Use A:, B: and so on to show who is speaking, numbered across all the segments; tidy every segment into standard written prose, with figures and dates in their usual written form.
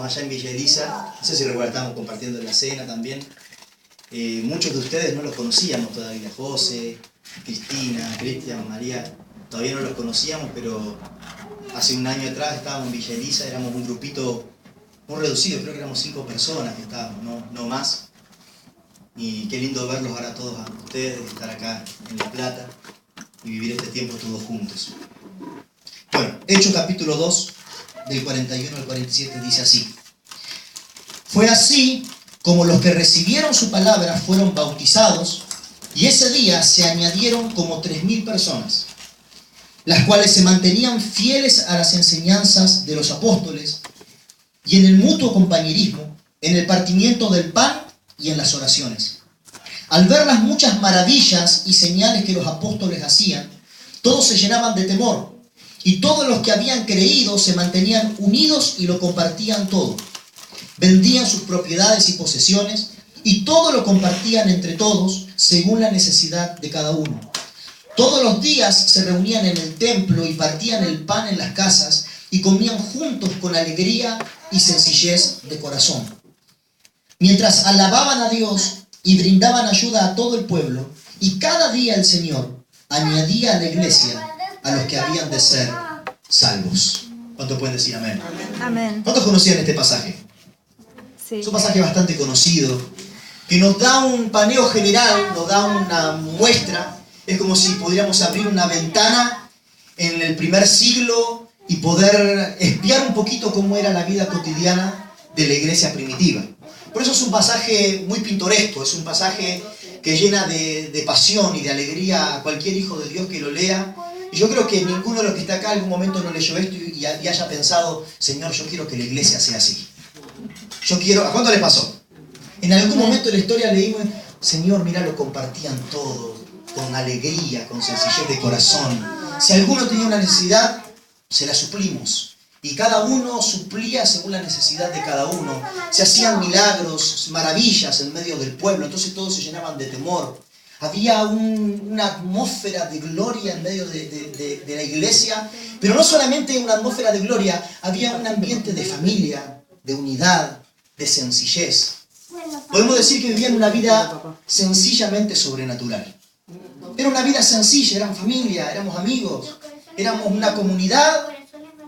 A: Allá en Villa Elisa, no sé si recuerdan, estábamos compartiendo la cena también. Muchos de ustedes no los conocíamos todavía, José, Cristina, Cristian, María, todavía no los conocíamos, pero hace un año atrás estábamos en Villa Elisa, éramos un grupito muy reducido, creo que éramos 5 personas que estábamos, no más. Y qué lindo verlos ahora todos a ustedes, estar acá en La Plata y vivir este tiempo todos juntos. Bueno, Hechos capítulo 2, del 41 al 47, dice así. Fue así como los que recibieron su palabra fueron bautizados, y ese día se añadieron como 3.000 personas, las cuales se mantenían fieles a las enseñanzas de los apóstoles, y en el mutuo compañerismo, en el partimiento del pan y en las oraciones. Al ver las muchas maravillas y señales que los apóstoles hacían, todos se llenaban de temor, y todos los que habían creído se mantenían unidos y lo compartían todo. Vendían sus propiedades y posesiones, y todo lo compartían entre todos, según la necesidad de cada uno. Todos los días se reunían en el templo y partían el pan en las casas, y comían juntos con alegría y sencillez de corazón. Mientras alababan a Dios y brindaban ayuda a todo el pueblo, y cada día el Señor añadía a la iglesia a los que habían de ser salvos. ¿Cuántos pueden decir amén?
B: Amén.
A: ¿Cuántos conocían este pasaje?
B: Sí.
A: Es un pasaje bastante conocido, que nos da un paneo general, nos da una muestra. Es como si pudiéramos abrir una ventana en el primer siglo y poder espiar un poquito cómo era la vida cotidiana de la iglesia primitiva. Por eso es un pasaje muy pintoresco, es un pasaje que llena de pasión y de alegría a cualquier hijo de Dios que lo lea. Y yo creo que ninguno de los que está acá en algún momento no leyó esto y haya pensado, Señor, yo quiero que la iglesia sea así. Yo quiero... ¿A cuánto les pasó? En algún momento de la historia leímos, Señor, mira, lo compartían todo, con alegría, con sencillez de corazón. Si alguno tenía una necesidad, se la suplimos. Y cada uno suplía según la necesidad de cada uno. Se hacían milagros, maravillas en medio del pueblo, entonces todos se llenaban de temor. Había una atmósfera de gloria en medio de la iglesia, pero no solamente una atmósfera de gloria, había un ambiente de familia, de unidad, de sencillez. Podemos decir que vivían una vida sencillamente sobrenatural. Era una vida sencilla, eran familia, éramos amigos, éramos una comunidad.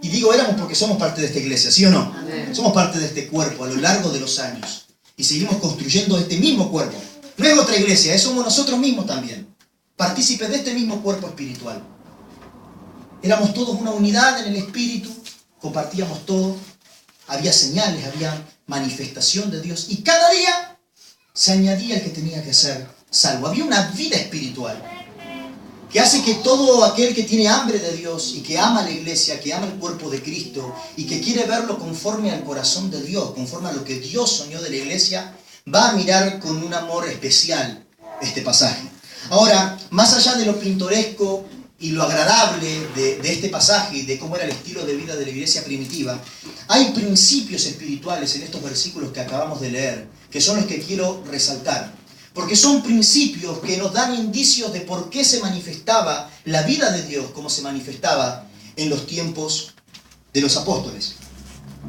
A: Y digo éramos porque somos parte de esta iglesia, ¿sí o no? Somos parte de este cuerpo a lo largo de los años. Y seguimos construyendo este mismo cuerpo. No es otra iglesia, somos nosotros mismos también. Partícipes de este mismo cuerpo espiritual. Éramos todos una unidad en el espíritu, compartíamos todo. Había señales, había manifestación de Dios. Y cada día se añadía el que tenía que ser salvo. Había una vida espiritual que hace que todo aquel que tiene hambre de Dios y que ama la iglesia, que ama el cuerpo de Cristo y que quiere verlo conforme al corazón de Dios, conforme a lo que Dios soñó de la iglesia, va a mirar con un amor especial este pasaje. Ahora, más allá de lo pintoresco y lo agradable de este pasaje y de cómo era el estilo de vida de la iglesia primitiva, hay principios espirituales en estos versículos que acabamos de leer, que son los que quiero resaltar. Porque son principios que nos dan indicios de por qué se manifestaba la vida de Dios como se manifestaba en los tiempos de los apóstoles.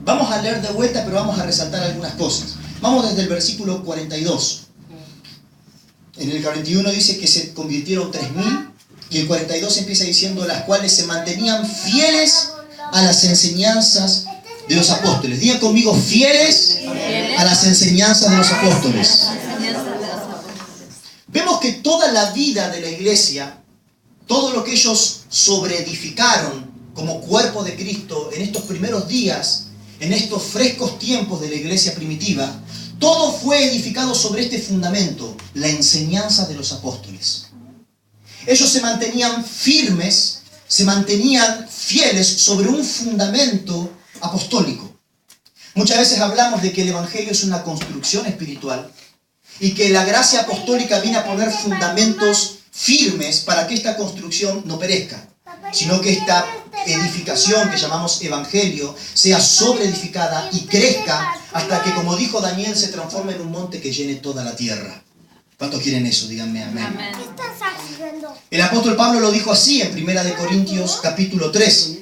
A: Vamos a leer de vuelta, pero vamos a resaltar algunas cosas. Vamos desde el versículo 42. En el 41 dice que se convirtieron 3.000 y el 42 empieza diciendo las cuales se mantenían fieles a las enseñanzas de los apóstoles. Digan conmigo, fieles a las enseñanzas de los apóstoles. Vemos que toda la vida de la iglesia, todo lo que ellos sobreedificaron como cuerpo de Cristo en estos primeros días, en estos frescos tiempos de la iglesia primitiva, todo fue edificado sobre este fundamento, la enseñanza de los apóstoles. Ellos se mantenían firmes, se mantenían fieles sobre un fundamento apostólico. Muchas veces hablamos de que el evangelio es una construcción espiritual, y que la gracia apostólica viene a poner fundamentos firmes para que esta construcción no perezca, sino que esta edificación que llamamos evangelio sea sobreedificada y crezca hasta que, como dijo Daniel, se transforme en un monte que llene toda la tierra. ¿Cuántos quieren eso? Díganme amén. Amén. El apóstol Pablo lo dijo así en 1 Corintios capítulo 3.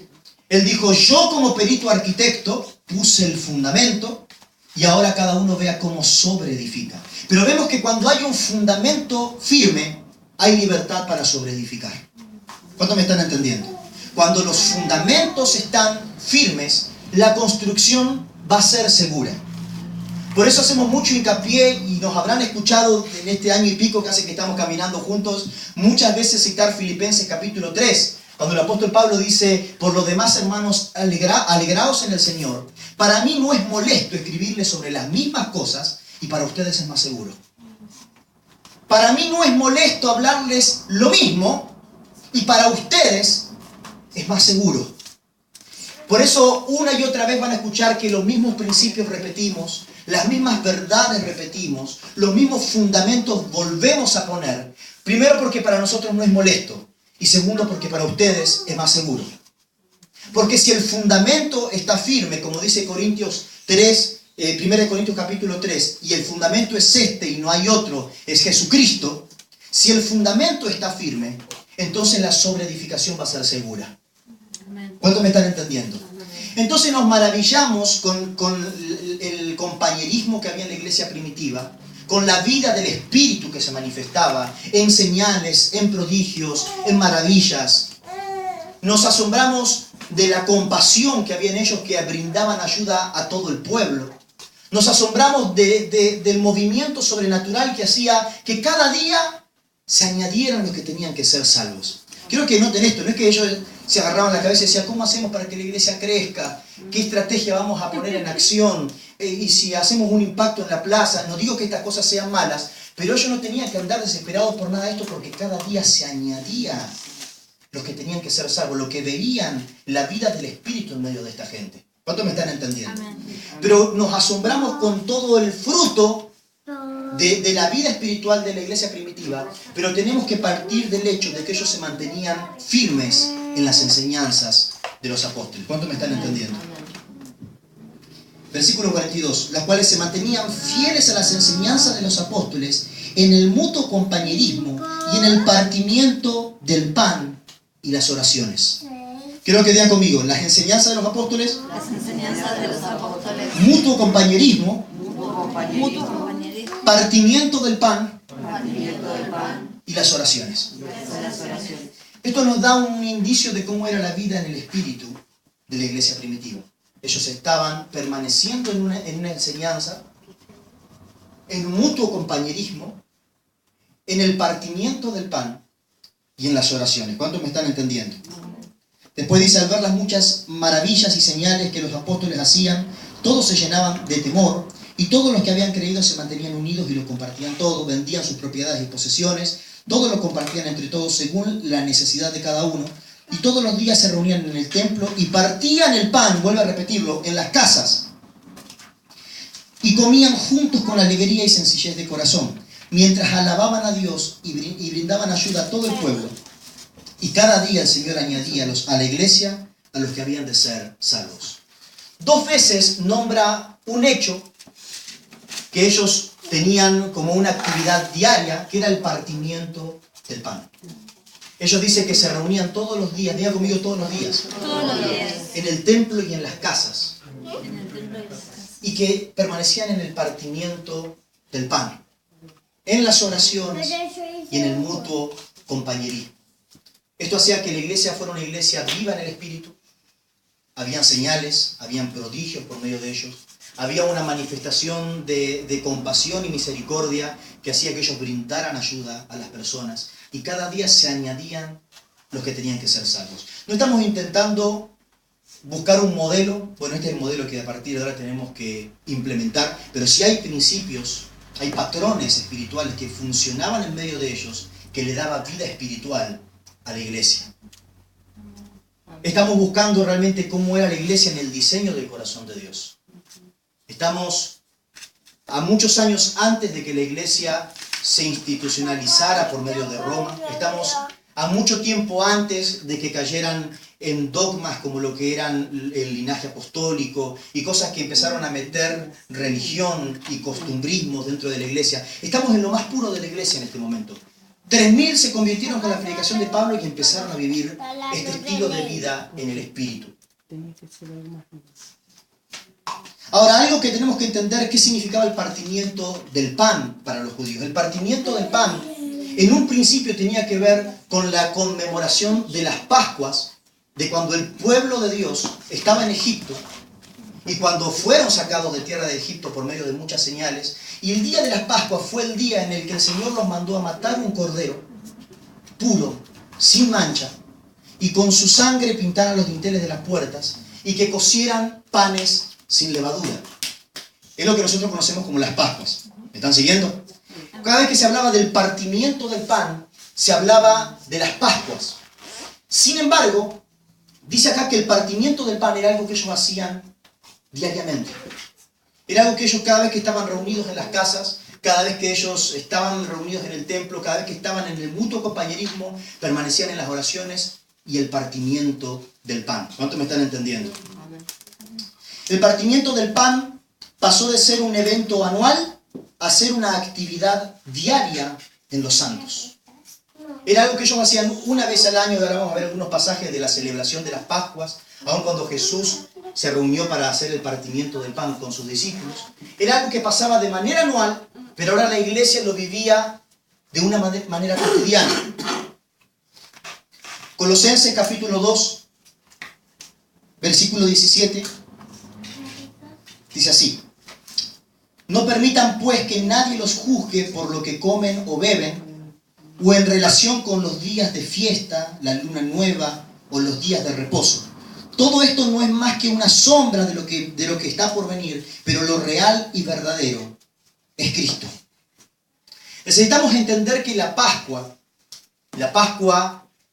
A: Él dijo, yo como perito arquitecto puse el fundamento y ahora cada uno vea cómo sobreedifica. Pero vemos que cuando hay un fundamento firme, hay libertad para sobreedificar. ¿Cuánto me están entendiendo? Cuando los fundamentos están firmes, la construcción va a ser segura. Por eso hacemos mucho hincapié, y nos habrán escuchado en este año y pico que hace que estamos caminando juntos, muchas veces citar Filipenses capítulo 3, cuando el apóstol Pablo dice: por lo demás, hermanos, alegraos en el Señor. Para mí no es molesto escribirles sobre las mismas cosas, y para ustedes es más seguro. Para mí no es molesto hablarles lo mismo, y para ustedes es más seguro. Por eso una y otra vez van a escuchar que los mismos principios repetimos, las mismas verdades repetimos, los mismos fundamentos volvemos a poner. Primero, porque para nosotros no es molesto, y segundo, porque para ustedes es más seguro. Porque si el fundamento está firme, como dice Corintios 3, 1 Corintios capítulo 3, y el fundamento es este y no hay otro, es Jesucristo, si el fundamento está firme, entonces la sobreedificación va a ser segura. ¿Cuántos me están entendiendo? Entonces nos maravillamos con el compañerismo que había en la iglesia primitiva, con la vida del Espíritu que se manifestaba en señales, en prodigios, en maravillas. Nos asombramos de la compasión que había en ellos, que brindaban ayuda a todo el pueblo. Nos asombramos del movimiento sobrenatural que hacía que cada día se añadieran los que tenían que ser salvos. Quiero que noten esto, no es que ellos se agarraban la cabeza y decían: ¿cómo hacemos para que la iglesia crezca? ¿Qué estrategia vamos a poner en acción? Y si hacemos un impacto en la plaza. No digo que estas cosas sean malas, pero ellos no tenían que andar desesperados por nada de esto, porque cada día se añadía los que tenían que ser salvos, los que veían la vida del Espíritu en medio de esta gente. ¿Cuántos me están entendiendo? Amén. Pero nos asombramos con todo el fruto de la vida espiritual de la iglesia primitiva, pero tenemos que partir del hecho de que ellos se mantenían firmes en las enseñanzas de los apóstoles. ¿Cuántos me están entendiendo? Versículo 42, las cuales se mantenían fieles a las enseñanzas de los apóstoles, en el mutuo compañerismo y en el partimiento del pan y las oraciones. Quiero que digan conmigo: las enseñanzas de los apóstoles, mutuo compañerismo, partimiento del pan y las oraciones. Esto nos da un indicio de cómo era la vida en el espíritu de la iglesia primitiva. Ellos estaban permaneciendo en una enseñanza, en un mutuo compañerismo, en el partimiento del pan y en las oraciones. ¿Cuántos me están entendiendo? Después dice: al ver las muchas maravillas y señales que los apóstoles hacían, todos se llenaban de temor, y todos los que habían creído se mantenían unidos y lo compartían todo, vendían sus propiedades y posesiones, todos lo compartían entre todos según la necesidad de cada uno, y todos los días se reunían en el templo y partían el pan, vuelvo a repetirlo, en las casas, y comían juntos con alegría y sencillez de corazón, mientras alababan a Dios y brindaban ayuda a todo el pueblo. Y cada día el Señor añadía a la iglesia a los que habían de ser salvos. 2 veces nombra un hecho que ellos tenían como una actividad diaria, que era el partimiento del pan. Ellos dicen que se reunían todos los días, diga conmigo, todos los días, en el templo y en las casas, y que permanecían en el partimiento del pan, en las oraciones y en el mutuo compañerismo. Esto hacía que la iglesia fuera una iglesia viva en el espíritu. Habían señales, habían prodigios por medio de ellos. Había una manifestación de compasión y misericordia que hacía que ellos brindaran ayuda a las personas. Y cada día se añadían los que tenían que ser salvos. No estamos intentando buscar un modelo. Bueno, este es el modelo que a partir de ahora tenemos que implementar. Pero sí hay principios, hay patrones espirituales que funcionaban en medio de ellos, que le daba vida espiritual a la iglesia. Estamos buscando realmente cómo era la iglesia en el diseño del corazón de Dios. Estamos a muchos años antes de que la iglesia se institucionalizara por medio de Roma. Estamos a mucho tiempo antes de que cayeran en dogmas como lo que eran el linaje apostólico y cosas que empezaron a meter religión y costumbrismos dentro de la iglesia. Estamos en lo más puro de la iglesia en este momento. 3.000 se convirtieron con la predicación de Pablo y empezaron a vivir este estilo de vida en el espíritu. Ahora, algo que tenemos que entender, ¿qué significaba el partimiento del pan para los judíos? El partimiento del pan, en un principio tenía que ver con la conmemoración de las Pascuas, de cuando el pueblo de Dios estaba en Egipto, y cuando fueron sacados de tierra de Egipto por medio de muchas señales, y el día de las Pascuas fue el día en el que el Señor los mandó a matar un cordero, puro, sin mancha, y con su sangre pintaran los dinteles de las puertas, y que cocieran panes sin levadura. Es lo que nosotros conocemos como las Pascuas. ¿Me están siguiendo? Cada vez que se hablaba del partimiento del pan, se hablaba de las Pascuas. Sin embargo, dice acá que el partimiento del pan era algo que ellos hacían diariamente. Era algo que ellos, cada vez que estaban reunidos en las casas, cada vez que ellos estaban reunidos en el templo, cada vez que estaban en el mutuo compañerismo, permanecían en las oraciones y el partimiento del pan. ¿Cuánto me están entendiendo? El partimiento del pan pasó de ser un evento anual a ser una actividad diaria en los santos. Era algo que ellos hacían una vez al año, y ahora vamos a ver algunos pasajes de la celebración de las Pascuas, aun cuando Jesús se reunió para hacer el partimiento del pan con sus discípulos. Era algo que pasaba de manera anual, pero ahora la iglesia lo vivía de una manera cotidiana. Colosenses capítulo 2, versículo 17, dice así: no permitan pues que nadie los juzgue por lo que comen o beben, o en relación con los días de fiesta, la luna nueva o los días de reposo. Todo esto no es más que una sombra de lo que está por venir, pero lo real y verdadero es Cristo. Necesitamos entender que la Pascua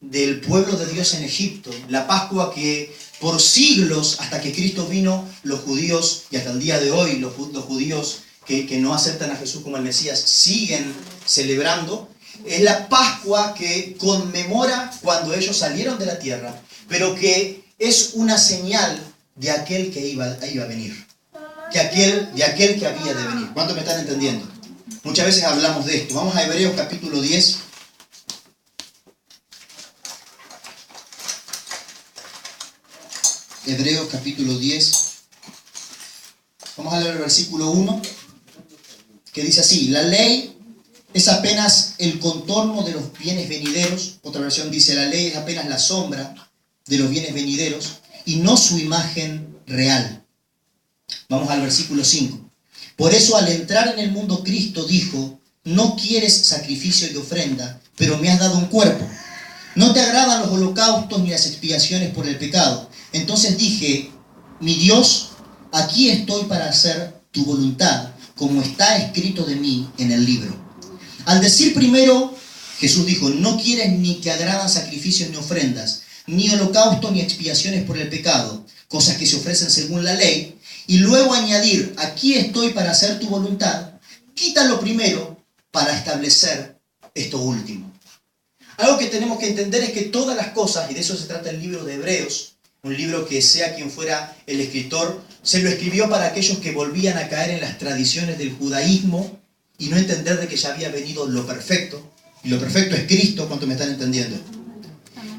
A: del pueblo de Dios en Egipto, la Pascua que por siglos, hasta que Cristo vino, los judíos, y hasta el día de hoy, los judíos que no aceptan a Jesús como el Mesías, siguen celebrando, es la Pascua que conmemora cuando ellos salieron de la tierra, pero que es una señal de aquel que iba a venir, de aquel que había de venir. ¿Cuánto me están entendiendo? Muchas veces hablamos de esto. Vamos a Hebreos capítulo 10. Hebreos capítulo 10. Vamos a leer el versículo 1, que dice así: la ley es apenas el contorno de los bienes venideros. Otra versión dice: la ley es apenas la sombra de los bienes venideros y no su imagen real. Vamos al versículo 5. Por eso al entrar en el mundo Cristo dijo: no quieres sacrificio y ofrenda, pero me has dado un cuerpo. No te agradan los holocaustos ni las expiaciones por el pecado. Entonces dije: mi Dios, aquí estoy para hacer tu voluntad, como está escrito de mí en el libro. Al decir primero, Jesús dijo: no quieres ni te agradan sacrificios ni ofrendas, ni holocausto ni expiaciones por el pecado, cosas que se ofrecen según la ley, y luego añadir: aquí estoy para hacer tu voluntad, quita lo primero para establecer esto último. Algo que tenemos que entender es que todas las cosas, y de eso se trata el libro de Hebreos, un libro que sea quien fuera el escritor, se lo escribió para aquellos que volvían a caer en las tradiciones del judaísmo y no entender de que ya había venido lo perfecto, y lo perfecto es Cristo. ¿Cuánto me están entendiendo?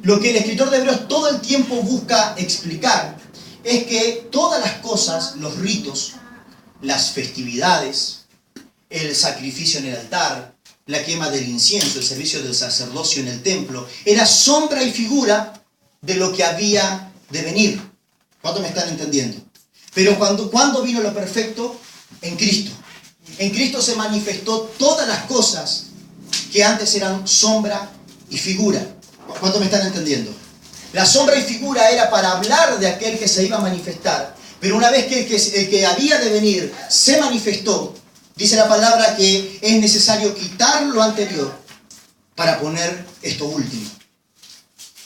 A: Lo que el escritor de Hebreos todo el tiempo busca explicar es que todas las cosas, los ritos, las festividades, el sacrificio en el altar, la quema del incienso, el servicio del sacerdocio en el templo, era sombra y figura de lo que había de venir. ¿Cuánto me están entendiendo? Pero ¿cuándo vino lo perfecto? En Cristo. En Cristo se manifestó todas las cosas que antes eran sombra y figura. ¿Cuánto me están entendiendo? La sombra y figura era para hablar de aquel que se iba a manifestar, pero una vez que el que había de venir se manifestó, dice la palabra que es necesario quitar lo anterior para poner esto último.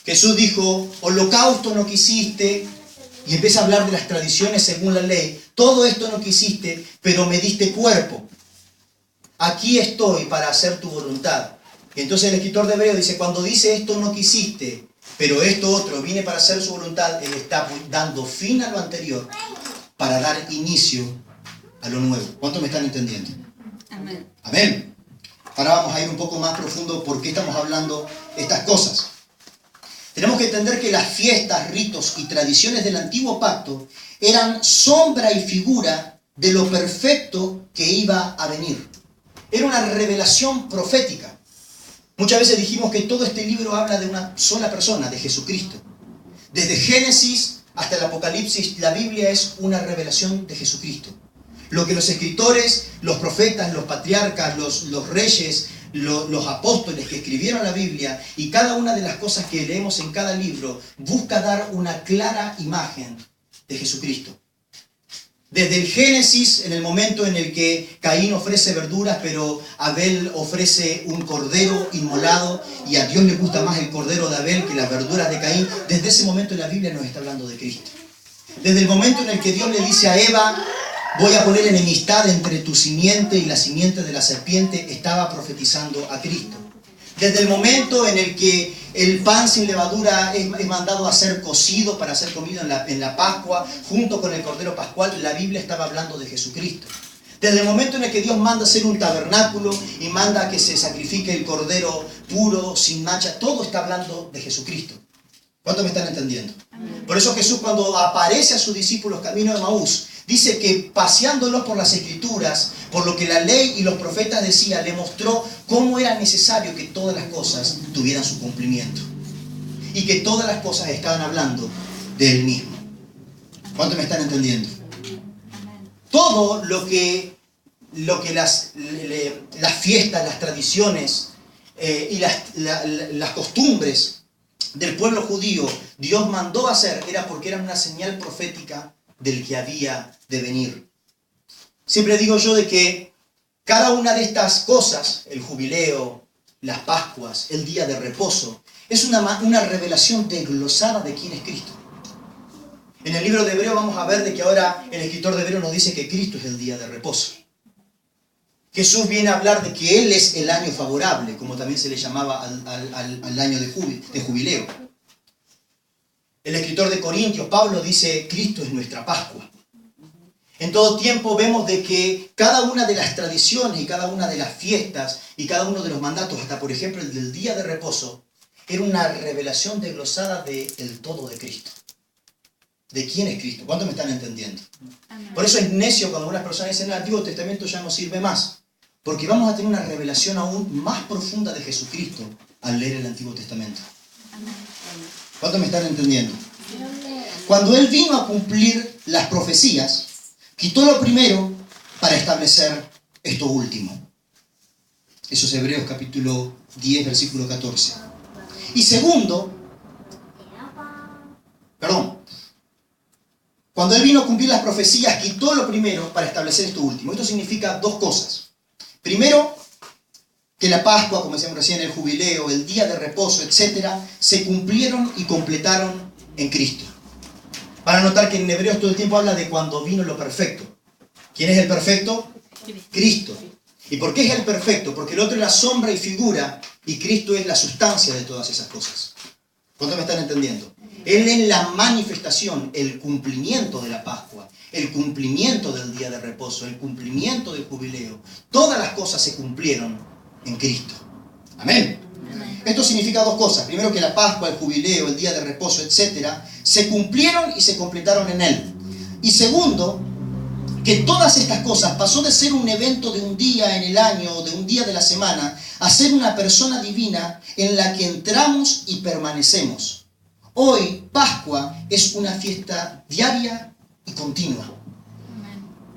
A: Jesús dijo: holocausto no quisiste, y empieza a hablar de las tradiciones según la ley. Todo esto no quisiste, pero me diste cuerpo. Aquí estoy para hacer tu voluntad. Y entonces el escritor de Hebreos dice: cuando dice esto no quisiste, pero esto otro vine para hacer su voluntad, él está dando fin a lo anterior para dar inicio a lo nuevo. ¿Cuánto me están entendiendo?
B: Amén.
A: Amén. Ahora vamos a ir un poco más profundo por qué estamos hablando estas cosas. Tenemos que entender que las fiestas, ritos y tradiciones del antiguo pacto eran sombra y figura de lo perfecto que iba a venir. Era una revelación profética. Muchas veces dijimos que todo este libro habla de una sola persona, de Jesucristo. Desde Génesis hasta el Apocalipsis, la Biblia es una revelación de Jesucristo. Lo que los escritores, los profetas, los patriarcas, los reyes, los apóstoles que escribieron la Biblia y cada una de las cosas que leemos en cada libro busca dar una clara imagen de Jesucristo. Desde el Génesis, en el momento en el que Caín ofrece verduras, pero Abel ofrece un cordero inmolado y a Dios le gusta más el cordero de Abel que las verduras de Caín, desde ese momento la Biblia nos está hablando de Cristo. Desde el momento en el que Dios le dice a Eva, voy a poner enemistad entre tu simiente y la simiente de la serpiente, estaba profetizando a Cristo. Desde el momento en el que el pan sin levadura es mandado a ser cocido para ser comido en la Pascua, junto con el Cordero Pascual, la Biblia estaba hablando de Jesucristo. Desde el momento en el que Dios manda hacer un tabernáculo y manda que se sacrifique el cordero puro, sin mancha, todo está hablando de Jesucristo. ¿Cuántos me están entendiendo? Por eso Jesús, cuando aparece a sus discípulos camino de Emaús, dice que paseándolos por las Escrituras, por lo que la ley y los profetas decían, le mostró cómo era necesario que todas las cosas tuvieran su cumplimiento. Y que todas las cosas estaban hablando de Él mismo. ¿Cuántos me están entendiendo? Todo lo que las fiestas, las tradiciones y las costumbres del pueblo judío Dios mandó hacer era porque eran una señal profética del que había de venir. Siempre digo yo de que cada una de estas cosas, el jubileo, las Pascuas, el día de reposo, es una revelación desglosada de quién es Cristo. En el libro de Hebreo vamos a ver de que ahora el escritor de Hebreo nos dice que Cristo es el día de reposo. Jesús viene a hablar de que Él es el año favorable, como también se le llamaba al año de jubileo. El escritor de Corintios, Pablo, dice, Cristo es nuestra Pascua. En todo tiempo vemos de que cada una de las tradiciones y cada una de las fiestas y cada uno de los mandatos, hasta por ejemplo el del día de reposo, era una revelación desglosada del todo de Cristo. ¿De quién es Cristo? ¿Cuántos me están entendiendo? Amén. Por eso es necio cuando algunas personas dicen, el Antiguo Testamento ya no sirve más. Porque vamos a tener una revelación aún más profunda de Jesucristo al leer el Antiguo Testamento. Amén. ¿Cuántos me están entendiendo? Cuando Él vino a cumplir las profecías, quitó lo primero para establecer esto último. Eso es Hebreos capítulo 10, versículo 14. Y segundo, cuando Él vino a cumplir las profecías, quitó lo primero para establecer esto último. Esto significa dos cosas. Primero, que la Pascua, como decíamos recién, el jubileo, el día de reposo, etc., se cumplieron y completaron en Cristo. Van a notar que en Hebreos todo el tiempo habla de cuando vino lo perfecto. ¿Quién es el perfecto? Cristo. ¿Y por qué es el perfecto? Porque el otro es la sombra y figura, y Cristo es la sustancia de todas esas cosas. ¿Cuántos me están entendiendo? Él es la manifestación, el cumplimiento de la Pascua, el cumplimiento del día de reposo, el cumplimiento del jubileo. Todas las cosas se cumplieron en Cristo. Amén. Amén. Esto significa dos cosas. Primero, que la Pascua, el jubileo, el día de reposo, etc., se cumplieron y se completaron en Él. Y segundo, que todas estas cosas pasó de ser un evento de un día en el año o de un día de la semana a ser una persona divina en la que entramos y permanecemos. Hoy, Pascua es una fiesta diaria y continua.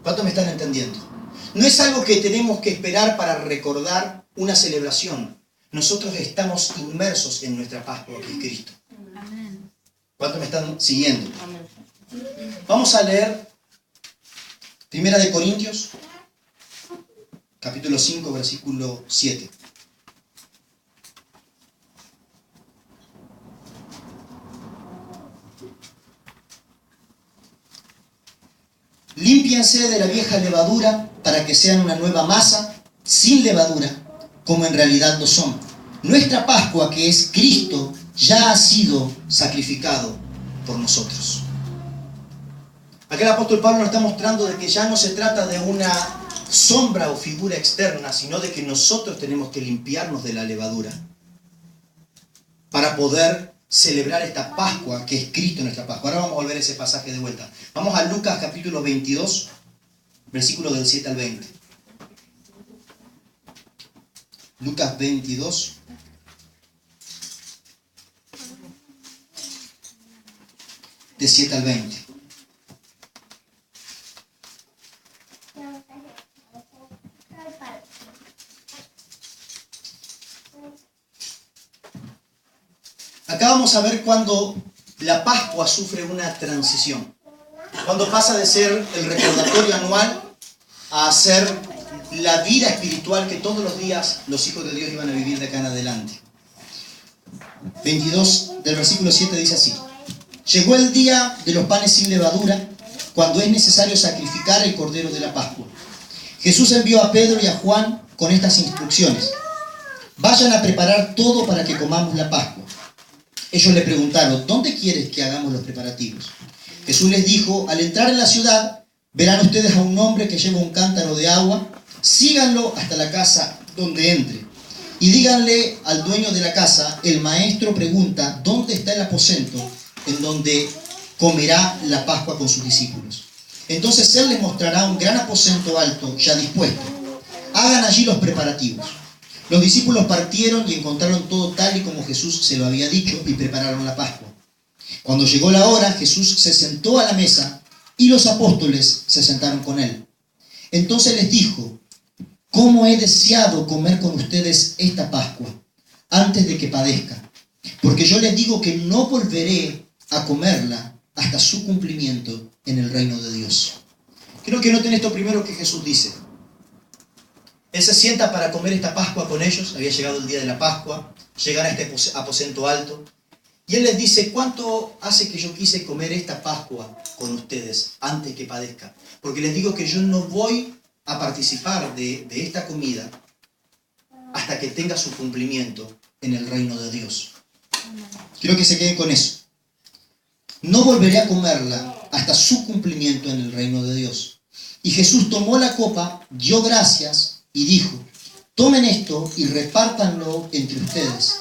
A: ¿Cuántos me están entendiendo? No es algo que tenemos que esperar para recordar una celebración. Nosotros estamos inmersos en nuestra Pascua, que es Cristo. ¿Cuántos me están siguiendo? Vamos a leer 1 Corintios, capítulo 5, versículo 7. Límpiense de la vieja levadura para que sean una nueva masa, sin levadura, como en realidad lo son. Nuestra Pascua, que es Cristo, ya ha sido sacrificado por nosotros. Acá el apóstol Pablo nos está mostrando de que ya no se trata de una sombra o figura externa, sino de que nosotros tenemos que limpiarnos de la levadura para poder celebrar esta Pascua que es Cristo en nuestra Pascua. Ahora vamos a volver a ese pasaje de vuelta. Vamos a Lucas capítulo 22, versículos del 7 al 20. Lucas 22. De 7 al 20. Acá vamos a ver cuando la Pascua sufre una transición. Cuando pasa de ser el recordatorio anual a ser la vida espiritual que todos los días los hijos de Dios iban a vivir de acá en adelante. 22 del versículo 7 dice así: Llegó el día de los panes sin levadura, cuando es necesario sacrificar el cordero de la Pascua. Jesús envió a Pedro y a Juan con estas instrucciones: vayan a preparar todo para que comamos la Pascua. Ellos le preguntaron: ¿dónde quieres que hagamos los preparativos? Jesús les dijo: al entrar en la ciudad, verán ustedes a un hombre que lleva un cántaro de agua, síganlo hasta la casa donde entre. Y díganle al dueño de la casa: el maestro pregunta, ¿dónde está el aposento en donde comerá la Pascua con sus discípulos? Entonces él les mostrará un gran aposento alto, ya dispuesto. Hagan allí los preparativos. Los discípulos partieron y encontraron todo tal y como Jesús se lo había dicho y prepararon la Pascua. Cuando llegó la hora, Jesús se sentó a la mesa y los apóstoles se sentaron con él. Entonces les dijo: ¿cómo he deseado comer con ustedes esta Pascua antes de que padezca? Porque yo les digo que no volveré a comerla hasta su cumplimiento en el reino de Dios. Creo que noten esto primero que Jesús dice. Él se sienta para comer esta Pascua con ellos. Había llegado el día de la Pascua, llegar a este aposento alto. Y Él les dice: ¿cuánto hace que yo quise comer esta Pascua con ustedes antes que padezca? Porque les digo que yo no voy a participar de esta comida hasta que tenga su cumplimiento en el reino de Dios. Quiero que se queden con eso. No volveré a comerla hasta su cumplimiento en el reino de Dios. Y Jesús tomó la copa, dio gracias y dijo: tomen esto y repártanlo entre ustedes,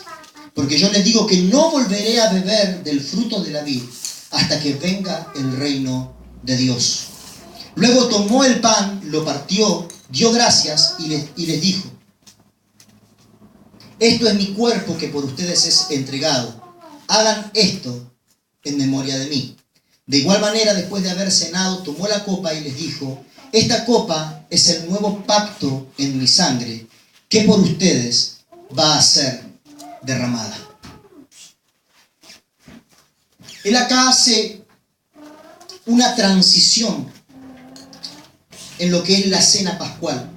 A: porque yo les digo que no volveré a beber del fruto de la vid hasta que venga el reino de Dios. Luego tomó el pan, lo partió, dio gracias y les dijo: esto es mi cuerpo que por ustedes es entregado. Hagan esto en memoria de mí. De igual manera, después de haber cenado, tomó la copa y les dijo: esta copa es el nuevo pacto en mi sangre, que por ustedes va a ser derramada. Él acá hace una transición en lo que es la cena pascual.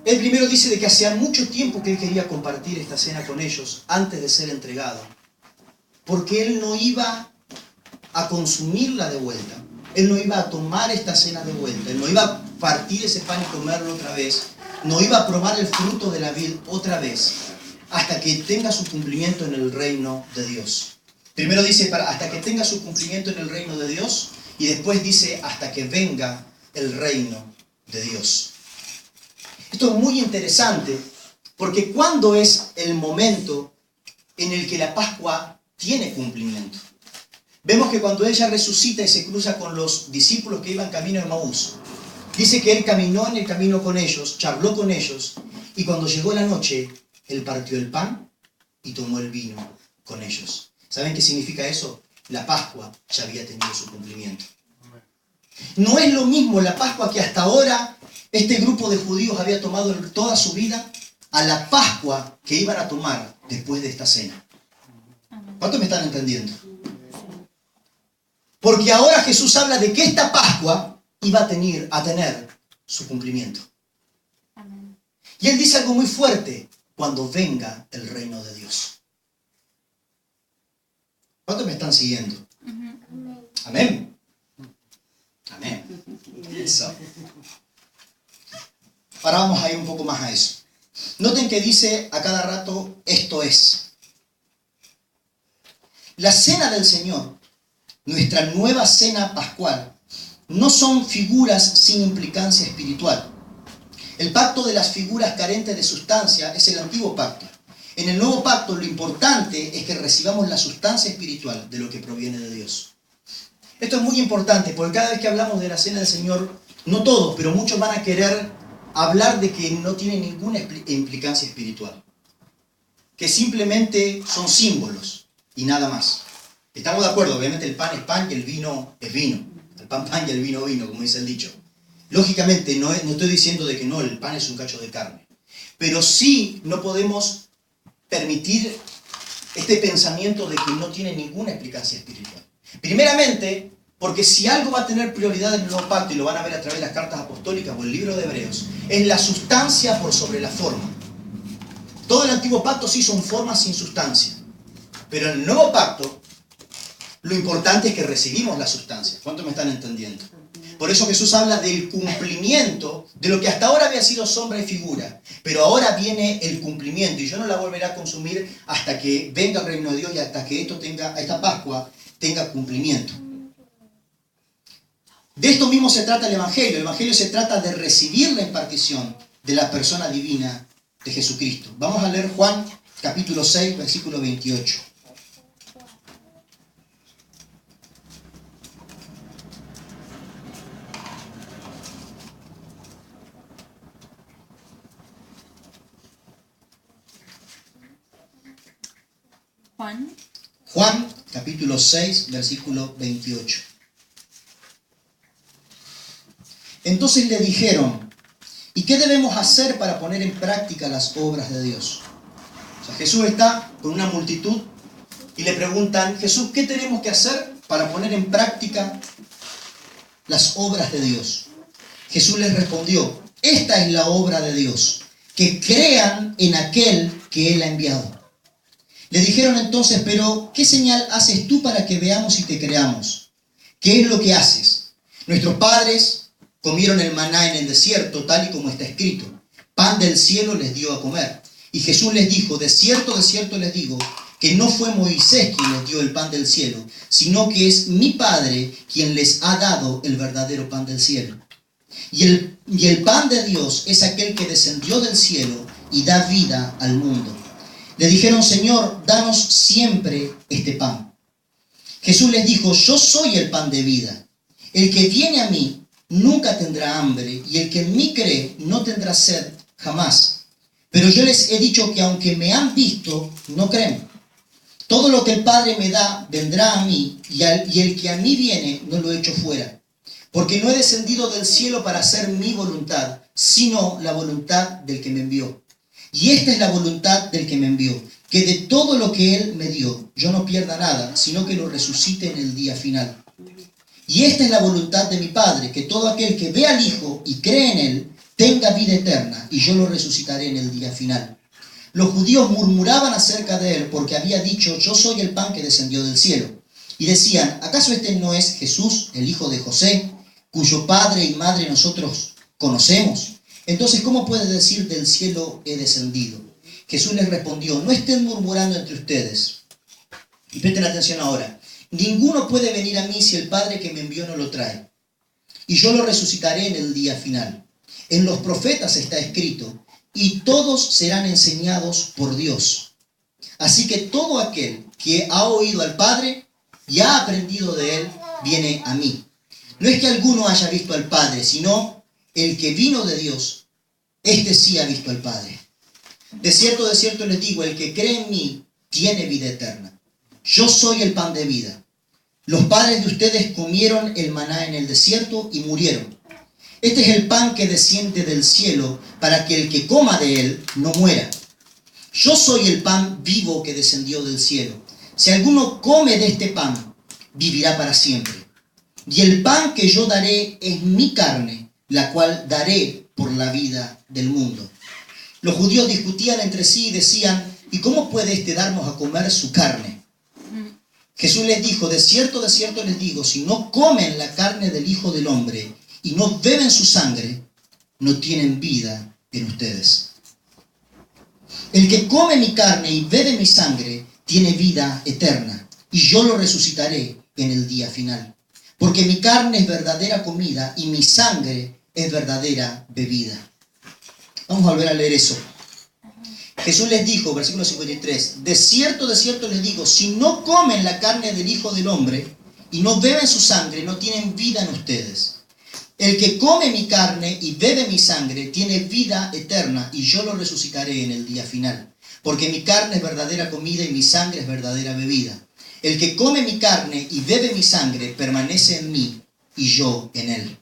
A: Él primero dice de que hacía mucho tiempo que él quería compartir esta cena con ellos antes de ser entregado, porque él no iba a consumirla de vuelta, él no iba a tomar esta cena de vuelta, él no iba a partir ese pan y comerlo otra vez, no iba a probar el fruto de la vid otra vez, hasta que tenga su cumplimiento en el reino de Dios. Primero dice hasta que tenga su cumplimiento en el reino de Dios, y después dice hasta que venga el reino de Dios. Esto es muy interesante, porque ¿cuándo es el momento en el que la Pascua tiene cumplimiento? Vemos que cuando ella resucita y se cruza con los discípulos que iban camino de Emaús, dice que él caminó en el camino con ellos, charló con ellos, y cuando llegó la noche, él partió el pan y tomó el vino con ellos. ¿Saben qué significa eso? La Pascua ya había tenido su cumplimiento. No es lo mismo la Pascua que hasta ahora este grupo de judíos había tomado toda su vida a la Pascua que iban a tomar después de esta cena. ¿Cuántos me están entendiendo? Porque ahora Jesús habla de que esta Pascua iba a tener su cumplimiento. Y Él dice algo muy fuerte: cuando venga el reino de Dios. ¿Cuántos me están siguiendo? Amén. Amén. Eso. Ahora vamos a ir un poco más a eso. Noten que dice a cada rato: esto es. La cena del Señor, nuestra nueva cena pascual, no son figuras sin implicancia espiritual. El pacto de las figuras carentes de sustancia es el antiguo pacto. En el nuevo pacto lo importante es que recibamos la sustancia espiritual de lo que proviene de Dios. Esto es muy importante porque cada vez que hablamos de la cena del Señor, no todos, pero muchos van a querer hablar de que no tiene ninguna implicancia espiritual. Que simplemente son símbolos y nada más. Estamos de acuerdo, obviamente el pan es pan y el vino es vino. El pan y el vino, como dice el dicho. Lógicamente, no estoy diciendo de que no, el pan es un cacho de carne. Pero sí no podemos permitir este pensamiento de que no tiene ninguna explicación espiritual. Primeramente, porque si algo va a tener prioridad en el nuevo pacto, y lo van a ver a través de las cartas apostólicas o el libro de Hebreos, es la sustancia por sobre la forma. Todo el antiguo pacto sí son formas sin sustancia. Pero en el nuevo pacto, lo importante es que recibimos la sustancia. ¿Cuántos me están entendiendo? Por eso Jesús habla del cumplimiento de lo que hasta ahora había sido sombra y figura. Pero ahora viene el cumplimiento y yo no la volveré a consumir hasta que venga el reino de Dios y hasta que esta Pascua tenga cumplimiento. De esto mismo se trata el Evangelio. El Evangelio se trata de recibir la impartición de la persona divina de Jesucristo. Vamos a leer Juan capítulo 6, versículo 28. Juan, capítulo 6, versículo 28. Entonces le dijeron, ¿y qué debemos hacer para poner en práctica las obras de Dios? O sea, Jesús está con una multitud y le preguntan, Jesús, ¿qué tenemos que hacer para poner en práctica las obras de Dios? Jesús les respondió, esta es la obra de Dios, que crean en aquel que Él ha enviado. Le dijeron entonces, pero ¿qué señal haces tú para que veamos y te creamos? ¿Qué es lo que haces? Nuestros padres comieron el maná en el desierto, tal y como está escrito. Pan del cielo les dio a comer. Y Jesús les dijo, de cierto les digo, que no fue Moisés quien les dio el pan del cielo, sino que es mi Padre quien les ha dado el verdadero pan del cielo. Y el pan de Dios es aquel que descendió del cielo y da vida al mundo. Le dijeron, Señor, danos siempre este pan. Jesús les dijo, yo soy el pan de vida. El que viene a mí nunca tendrá hambre, y el que en mí cree no tendrá sed jamás. Pero yo les he dicho que aunque me han visto, no creen. Todo lo que el Padre me da vendrá a mí, y el que a mí viene no lo echo fuera. Porque no he descendido del cielo para hacer mi voluntad, sino la voluntad del que me envió. Y esta es la voluntad del que me envió, que de todo lo que Él me dio, yo no pierda nada, sino que lo resucite en el día final. Y esta es la voluntad de mi Padre, que todo aquel que ve al Hijo y cree en Él, tenga vida eterna, y yo lo resucitaré en el día final. Los judíos murmuraban acerca de Él, porque había dicho, yo soy el pan que descendió del cielo. Y decían, ¿acaso este no es Jesús, el hijo de José, cuyo padre y madre nosotros conocemos? Entonces, ¿cómo puede decir del cielo he descendido? Jesús les respondió, no estén murmurando entre ustedes. Y presten atención ahora. Ninguno puede venir a mí si el Padre que me envió no lo trae. Y yo lo resucitaré en el día final. En los profetas está escrito, y todos serán enseñados por Dios. Así que todo aquel que ha oído al Padre y ha aprendido de Él, viene a mí. No es que alguno haya visto al Padre, sino el que vino de Dios, este sí ha visto al Padre. De cierto les digo, el que cree en mí tiene vida eterna. Yo soy el pan de vida. Los padres de ustedes comieron el maná en el desierto y murieron. Este es el pan que desciende del cielo para que el que coma de él no muera. Yo soy el pan vivo que descendió del cielo. Si alguno come de este pan, vivirá para siempre. Y el pan que yo daré es mi carne, la cual daré por la vida del mundo. Los judíos discutían entre sí y decían, ¿y cómo puede éste darnos a comer su carne? Jesús les dijo, de cierto les digo, si no comen la carne del Hijo del Hombre y no beben su sangre, no tienen vida en ustedes. El que come mi carne y bebe mi sangre, tiene vida eterna, y yo lo resucitaré en el día final. Porque mi carne es verdadera comida y mi sangre es verdadera bebida. Vamos a volver a leer eso. Jesús les dijo, versículo 53, de cierto les digo, si no comen la carne del Hijo del Hombre y no beben su sangre, no tienen vida en ustedes. El que come mi carne y bebe mi sangre tiene vida eterna y yo lo resucitaré en el día final. Porque mi carne es verdadera comida y mi sangre es verdadera bebida. El que come mi carne y bebe mi sangre permanece en mí y yo en él.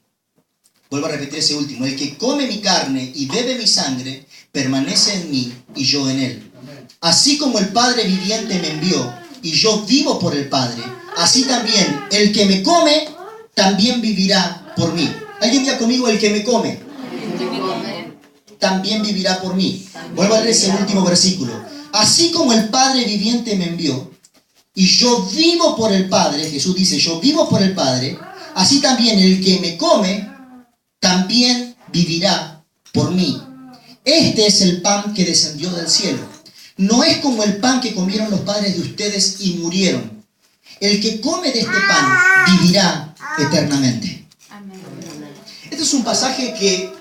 A: Vuelvo a repetir ese último. El que come mi carne y bebe mi sangre permanece en mí y yo en él. Así como el Padre viviente me envió y yo vivo por el Padre, así también el que me come también vivirá por mí. ¿Alguien diga conmigo el que me come? También vivirá por mí. Vuelvo a leer ese último versículo. Así como el Padre viviente me envió y yo vivo por el Padre, Jesús dice, yo vivo por el Padre, así también el que me come también vivirá por mí. Este es el pan que descendió del cielo. No es como el pan que comieron los padres de ustedes y murieron. El que come de este pan vivirá eternamente. Este es un pasaje que,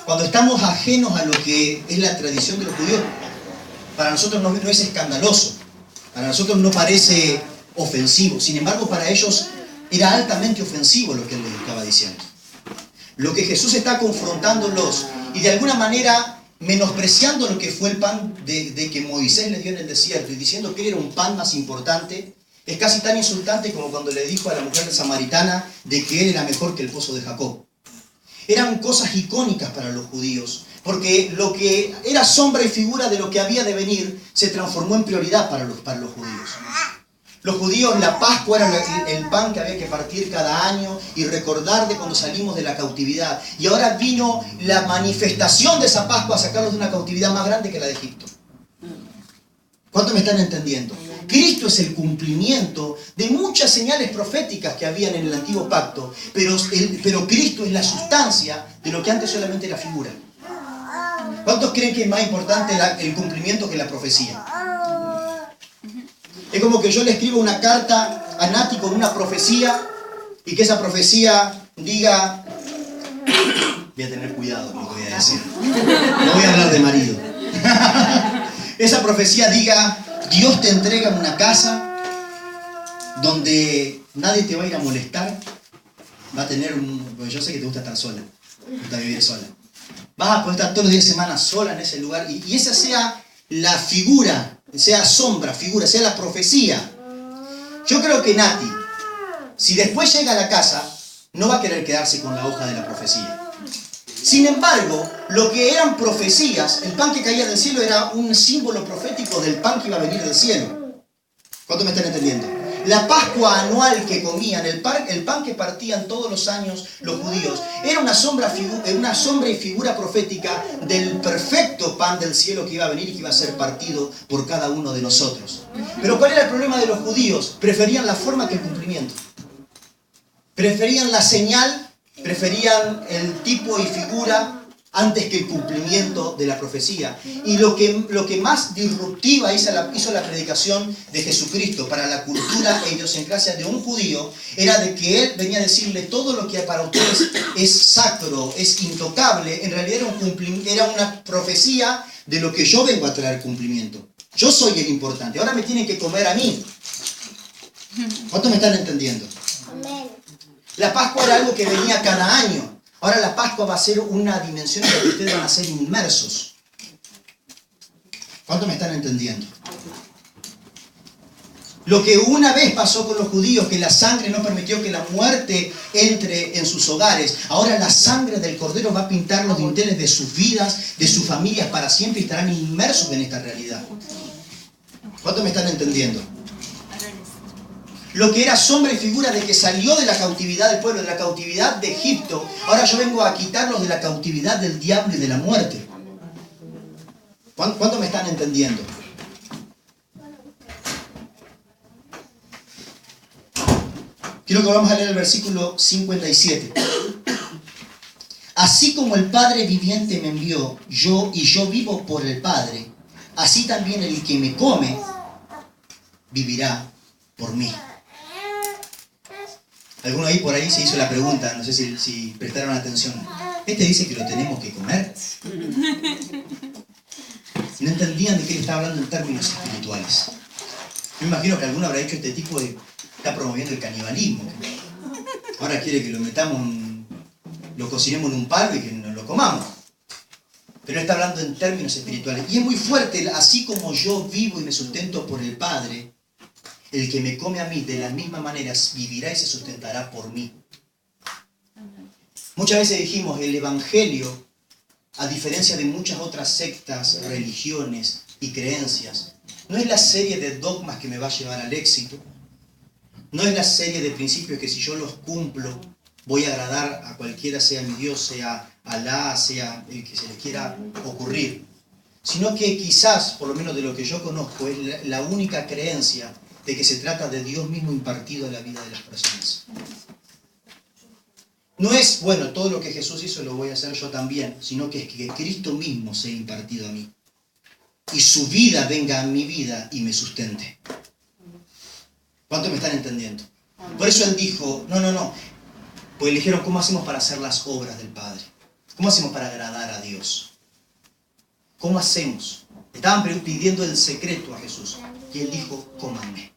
A: cuando estamos ajenos a lo que es la tradición de los judíos, para nosotros no es escandaloso, para nosotros no parece ofensivo. Sin embargo, para ellos era altamente ofensivo lo que él les estaba diciendo. Lo que Jesús está confrontándolos y de alguna manera menospreciando lo que fue el pan de que Moisés les dio en el desierto y diciendo que era un pan más importante, es casi tan insultante como cuando le dijo a la mujer samaritana de que él era mejor que el pozo de Jacob. Eran cosas icónicas para los judíos, porque lo que era sombra y figura de lo que había de venir se transformó en prioridad para los judíos. Los judíos, la Pascua era el pan que había que partir cada año y recordar de cuando salimos de la cautividad. Y ahora vino la manifestación de esa Pascua a sacarlos de una cautividad más grande que la de Egipto. ¿Cuánto me están entendiendo? Cristo es el cumplimiento de muchas señales proféticas que habían en el antiguo pacto, pero Cristo es la sustancia de lo que antes solamente era figura. ¿Cuántos creen que es más importante el cumplimiento que la profecía? Es como que yo le escribo una carta a Nati con una profecía y que esa profecía diga, voy a tener cuidado con lo que voy a decir, no voy a hablar de marido. Esa profecía diga, Dios te entrega una casa donde nadie te va a ir a molestar, va a tener porque yo sé que te gusta estar sola, te gusta vivir sola. Vas a poder estar todos los días de semana sola en ese lugar y esa sea la figura, sea sombra, figura, sea la profecía. Yo creo que Nati, si después llega a la casa, no va a querer quedarse con la hoja de la profecía. Sin embargo, lo que eran profecías, el pan que caía del cielo era un símbolo profético del pan que iba a venir del cielo. ¿Cuánto me están entendiendo? La Pascua anual que comían, el pan que partían todos los años los judíos, era una sombra y figura profética del perfecto pan del cielo que iba a venir y que iba a ser partido por cada uno de nosotros. Pero ¿cuál era el problema de los judíos? Preferían la forma que el cumplimiento. Preferían la señal, preferían el tipo y figura antes que el cumplimiento de la profecía. Y lo que más disruptiva hizo la predicación de Jesucristo para la cultura e idiosincrasia de un judío era de que él venía a decirle todo lo que para ustedes es sacro, es intocable, en realidad era una profecía de lo que yo vengo a traer cumplimiento. Yo soy el importante, ahora me tienen que comer a mí. ¿Cuántos me están entendiendo? La Pascua era algo que venía cada año. Ahora la Pascua va a ser una dimensión en la que ustedes van a ser inmersos. ¿Cuánto me están entendiendo? Lo que una vez pasó con los judíos, que la sangre no permitió que la muerte entre en sus hogares, ahora la sangre del Cordero va a pintar los dinteles de sus vidas, de sus familias para siempre y estarán inmersos en esta realidad. ¿Cuánto me están entendiendo? Lo que era sombra y figura de que salió de la cautividad del pueblo, de la cautividad de Egipto, ahora yo vengo a quitarlos de la cautividad del diablo y de la muerte. ¿Cuánto me están entendiendo? Quiero que vamos a leer el versículo 57. Así como el Padre viviente me envió, yo vivo por el Padre, así también el que me come vivirá por mí. Alguno ahí por ahí se hizo la pregunta, no sé si prestaron atención. Este dice que lo tenemos que comer. No entendían de qué le estaba hablando en términos espirituales. Yo me imagino que alguno habrá dicho este tipo está promoviendo el canibalismo. Ahora quiere que lo metamos, lo cocinemos en un palo y que nos lo comamos. Pero está hablando en términos espirituales. Y es muy fuerte, así como yo vivo y me sustento por el Padre, el que me come a mí de la misma manera vivirá y se sustentará por mí. Muchas veces dijimos, el Evangelio, a diferencia de muchas otras sectas, religiones y creencias, no es la serie de dogmas que me va a llevar al éxito. No es la serie de principios que si yo los cumplo, voy a agradar a cualquiera, sea mi Dios, sea Alá, sea el que se le quiera ocurrir. Sino que quizás, por lo menos de lo que yo conozco, es la única creencia de que se trata de Dios mismo impartido a la vida de las personas. No es, bueno, todo lo que Jesús hizo lo voy a hacer yo también, sino que es que Cristo mismo sea impartido a mí. Y su vida venga a mi vida y me sustente. ¿Cuánto me están entendiendo? Por eso él dijo, no. Pues le dijeron, ¿cómo hacemos para hacer las obras del Padre? ¿Cómo hacemos para agradar a Dios? ¿Cómo hacemos? Estaban pidiendo el secreto a Jesús. Y él dijo, cómanme.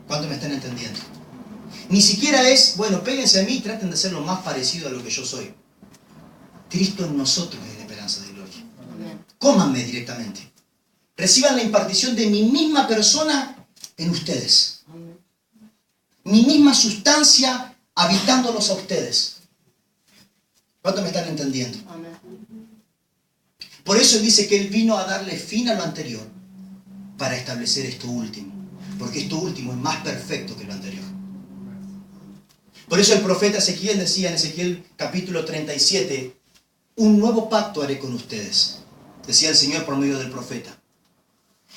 A: ¿Cuánto me están entendiendo? Ni siquiera es, bueno, péguense a mí y traten de ser lo más parecido a lo que yo soy. Cristo en nosotros es la esperanza de gloria. Cómanme directamente. Reciban la impartición de mi misma persona en ustedes. Mi misma sustancia habitándolos a ustedes. ¿Cuánto me están entendiendo? Por eso él dice que él vino a darle fin a lo anterior para establecer esto último. Porque esto último es más perfecto que lo anterior. Por eso el profeta Ezequiel decía en Ezequiel capítulo 37, un nuevo pacto haré con ustedes, decía el Señor por medio del profeta.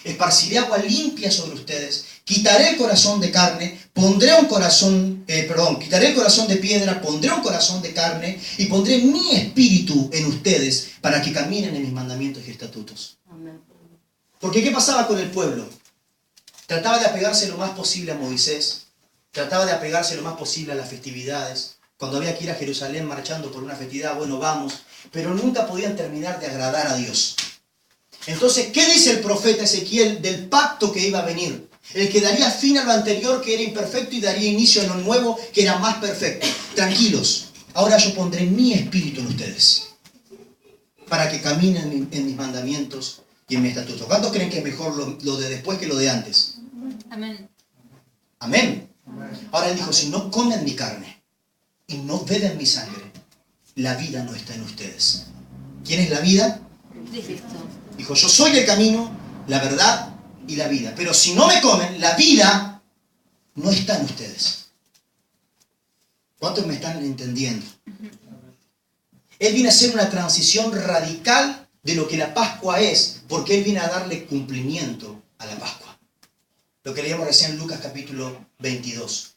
A: Esparciré agua limpia sobre ustedes, quitaré el corazón de carne, quitaré el corazón de piedra, pondré un corazón de carne y pondré mi espíritu en ustedes para que caminen en mis mandamientos y estatutos. Porque ¿qué pasaba con el pueblo? Trataba de apegarse lo más posible a Moisés, trataba de apegarse lo más posible a las festividades. Cuando había que ir a Jerusalén marchando por una festividad, bueno, vamos, pero nunca podían terminar de agradar a Dios. Entonces, ¿qué dice el profeta Ezequiel del pacto que iba a venir? El que daría fin a lo anterior, que era imperfecto, y daría inicio a lo nuevo, que era más perfecto. Tranquilos, ahora yo pondré mi espíritu en ustedes, para que caminen en mis mandamientos y en mi estatuto. ¿Cuántos creen que es mejor lo de después que lo de antes?
B: Amén.
A: Amén. Ahora él dijo, si no comen mi carne y no beben mi sangre, la vida no está en ustedes. ¿Quién es la vida?
B: Cristo.
A: Dijo, yo soy el camino, la verdad y la vida. Pero si no me comen, la vida no está en ustedes. ¿Cuántos me están entendiendo? Él viene a hacer una transición radical de lo que la Pascua es, porque Él viene a darle cumplimiento a la Pascua. Lo que leíamos recién en Lucas capítulo 22.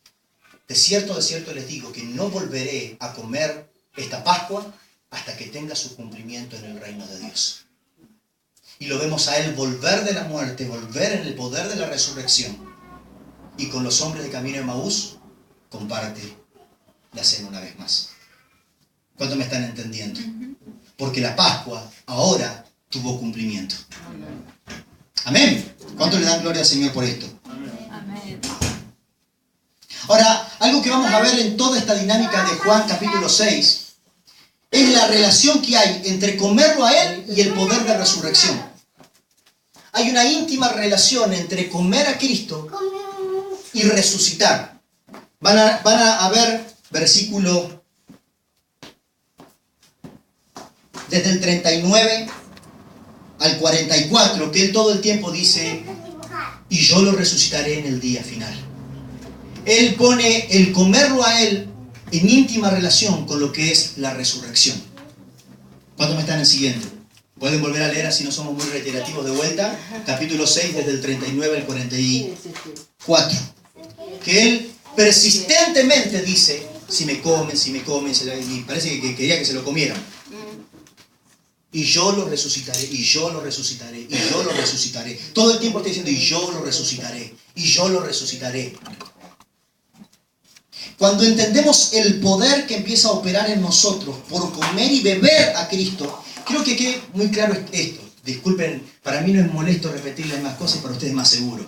A: De cierto les digo que no volveré a comer esta Pascua hasta que tenga su cumplimiento en el reino de Dios. Y lo vemos a Él volver de la muerte, volver en el poder de la resurrección. Y con los hombres de camino de Emaús, comparte la cena una vez más. ¿Cuánto me están entendiendo? Porque la Pascua ahora tuvo cumplimiento. Amén. ¿Cuánto le dan gloria al Señor por esto?
B: Amén.
A: Ahora, algo que vamos a ver en toda esta dinámica de Juan capítulo 6 es la relación que hay entre comerlo a Él y el poder de resurrección. Hay una íntima relación entre comer a Cristo y resucitar. Van a ver versículo desde el 39 al 44, que Él todo el tiempo dice, y yo lo resucitaré en el día final. Él pone el comerlo a Él en íntima relación con lo que es la resurrección. ¿Cuántos me están siguiendo? Pueden volver a leer, así no somos muy reiterativos de vuelta. Capítulo 6, desde el 39 al 44. Que Él persistentemente dice, si me comen, y parece que quería que se lo comieran. Y yo lo resucitaré, y yo lo resucitaré, y yo lo resucitaré. Todo el tiempo está diciendo, y yo lo resucitaré, y yo lo resucitaré. Cuando entendemos el poder que empieza a operar en nosotros por comer y beber a Cristo, creo que quede muy claro esto. Disculpen, para mí no es molesto repetirles más cosas, para ustedes más seguro.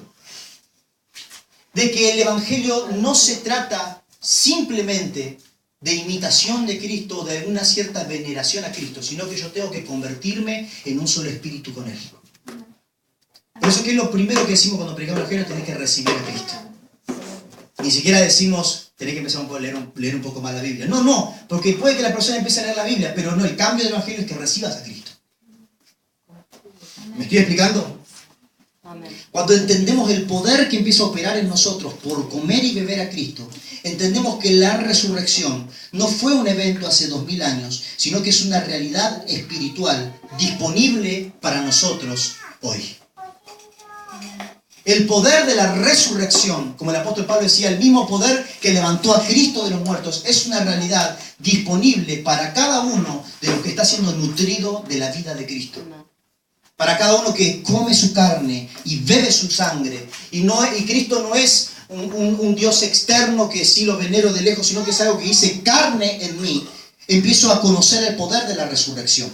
A: De que el Evangelio no se trata simplemente de imitación de Cristo, de una cierta veneración a Cristo, sino que yo tengo que convertirme en un solo espíritu con Él. Por eso que es lo primero que decimos cuando predicamos el Evangelio, tenés que recibir a Cristo. Ni siquiera decimos, tenés que empezar a leer un poco más la Biblia. No, porque puede que la persona empiece a leer la Biblia, pero no, el cambio del Evangelio es que recibas a Cristo. ¿Me estoy explicando?
B: Amén.
A: Cuando entendemos el poder que empieza a operar en nosotros por comer y beber a Cristo, entendemos que la resurrección no fue un evento hace 2000 años, sino que es una realidad espiritual disponible para nosotros hoy. El poder de la resurrección, como el apóstol Pablo decía, el mismo poder que levantó a Cristo de los muertos, es una realidad disponible para cada uno de los que está siendo nutrido de la vida de Cristo. Para cada uno que come su carne y bebe su sangre. Y Cristo no es un Dios externo que sí lo venero de lejos, sino que es algo que dice carne en mí. Empiezo a conocer el poder de la resurrección.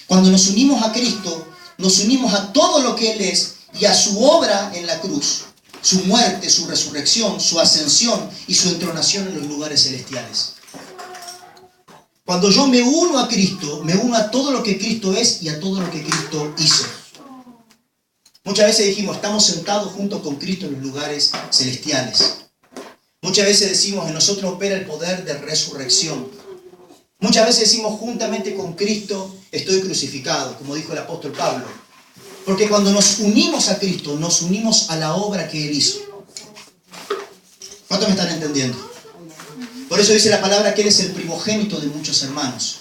A: Cuando nos unimos a Cristo, nos unimos a todo lo que Él es y a su obra en la cruz, su muerte, su resurrección, su ascensión y su entronación en los lugares celestiales. Cuando yo me uno a Cristo, me uno a todo lo que Cristo es y a todo lo que Cristo hizo. Muchas veces dijimos, estamos sentados junto con Cristo en los lugares celestiales. Muchas veces decimos, en nosotros opera el poder de resurrección. Muchas veces decimos, juntamente con Cristo estoy crucificado, como dijo el apóstol Pablo. Porque cuando nos unimos a Cristo, nos unimos a la obra que Él hizo. ¿Cuántos me están entendiendo? Por eso dice la palabra que Él es el primogénito de muchos hermanos.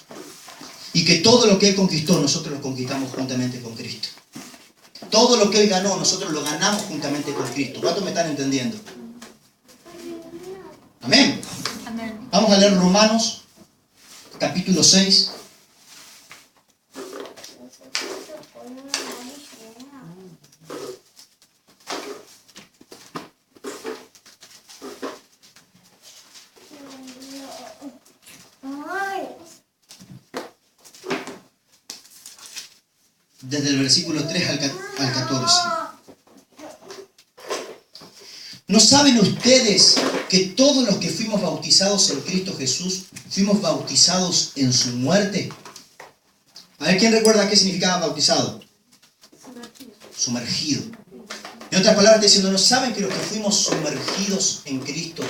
A: Y que todo lo que Él conquistó, nosotros lo conquistamos juntamente con Cristo. Todo lo que Él ganó, nosotros lo ganamos juntamente con Cristo. ¿Cuántos me están entendiendo? Amén.
B: Amén.
A: Vamos a leer Romanos, capítulo 6. Desde el versículo 3 al 14. ¿No saben ustedes que todos los que fuimos bautizados en Cristo Jesús, fuimos bautizados en su muerte? A ver, ¿quién recuerda qué significaba bautizado? Sumergido. En otras palabras, está diciendo, ¿no saben que los que fuimos sumergidos en Cristo,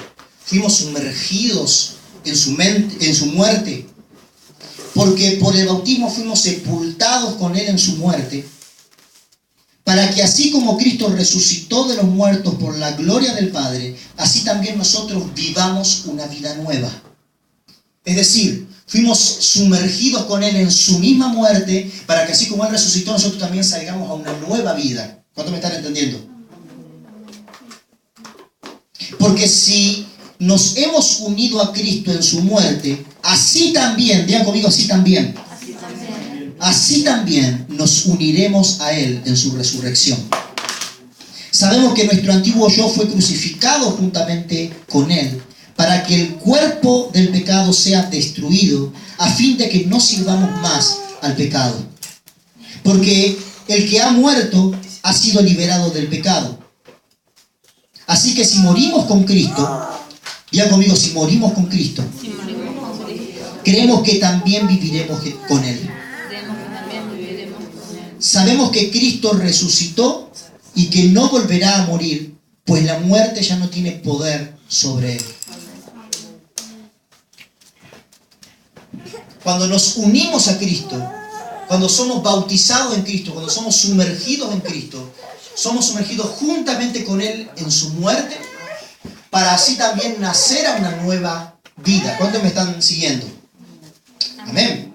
A: fuimos sumergidos en su muerte? Porque por el bautismo fuimos sepultados con Él en su muerte, para que así como Cristo resucitó de los muertos por la gloria del Padre, así también nosotros vivamos una vida nueva. Es decir, fuimos sumergidos con Él en su misma muerte, para que así como Él resucitó, nosotros también salgamos a una nueva vida. ¿Cuánto me están entendiendo? Porque si nos hemos unido a Cristo en su muerte, así también, digan conmigo, así también nos uniremos a Él en su resurrección. Sabemos que nuestro antiguo yo fue crucificado juntamente con Él, para que el cuerpo del pecado sea destruido, a fin de que no sirvamos más al pecado. Porque el que ha muerto ha sido liberado del pecado. Así que si morimos con Cristo, digan conmigo, si morimos con Cristo, creemos que también viviremos con Él. Sabemos que Cristo resucitó y que no volverá a morir, pues la muerte ya no tiene poder sobre Él. Cuando nos unimos a Cristo, cuando somos bautizados en Cristo, cuando somos sumergidos en Cristo, somos sumergidos juntamente con Él en su muerte, para así también nacer a una nueva vida. ¿Cuántos me están siguiendo? Amén.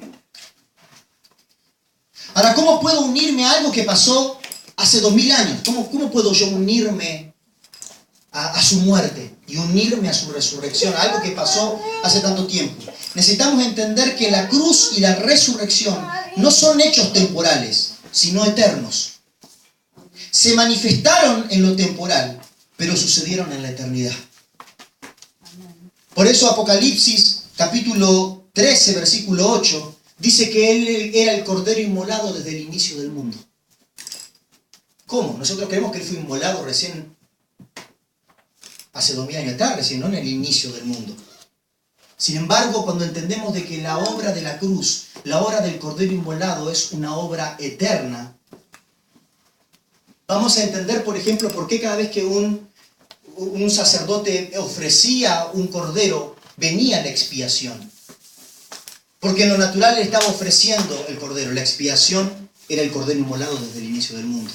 A: Ahora, ¿cómo puedo unirme a algo que pasó hace 2000 años? ¿Cómo puedo yo unirme a su muerte y unirme a su resurrección? Algo que pasó hace tanto tiempo. Necesitamos entender que la cruz y la resurrección no son hechos temporales, sino eternos. Se manifestaron en lo temporal, pero sucedieron en la eternidad. Por eso Apocalipsis capítulo 13, versículo 8, dice que Él era el Cordero inmolado desde el inicio del mundo. ¿Cómo? Nosotros creemos que Él fue inmolado recién, hace 2000 años atrás, recién, no en el inicio del mundo. Sin embargo, cuando entendemos de que la obra de la cruz, la obra del Cordero inmolado es una obra eterna, vamos a entender, por ejemplo, por qué cada vez que un sacerdote ofrecía un cordero, venía la expiación. Porque en lo natural le estaba ofreciendo el cordero. La expiación era el cordero inmolado desde el inicio del mundo.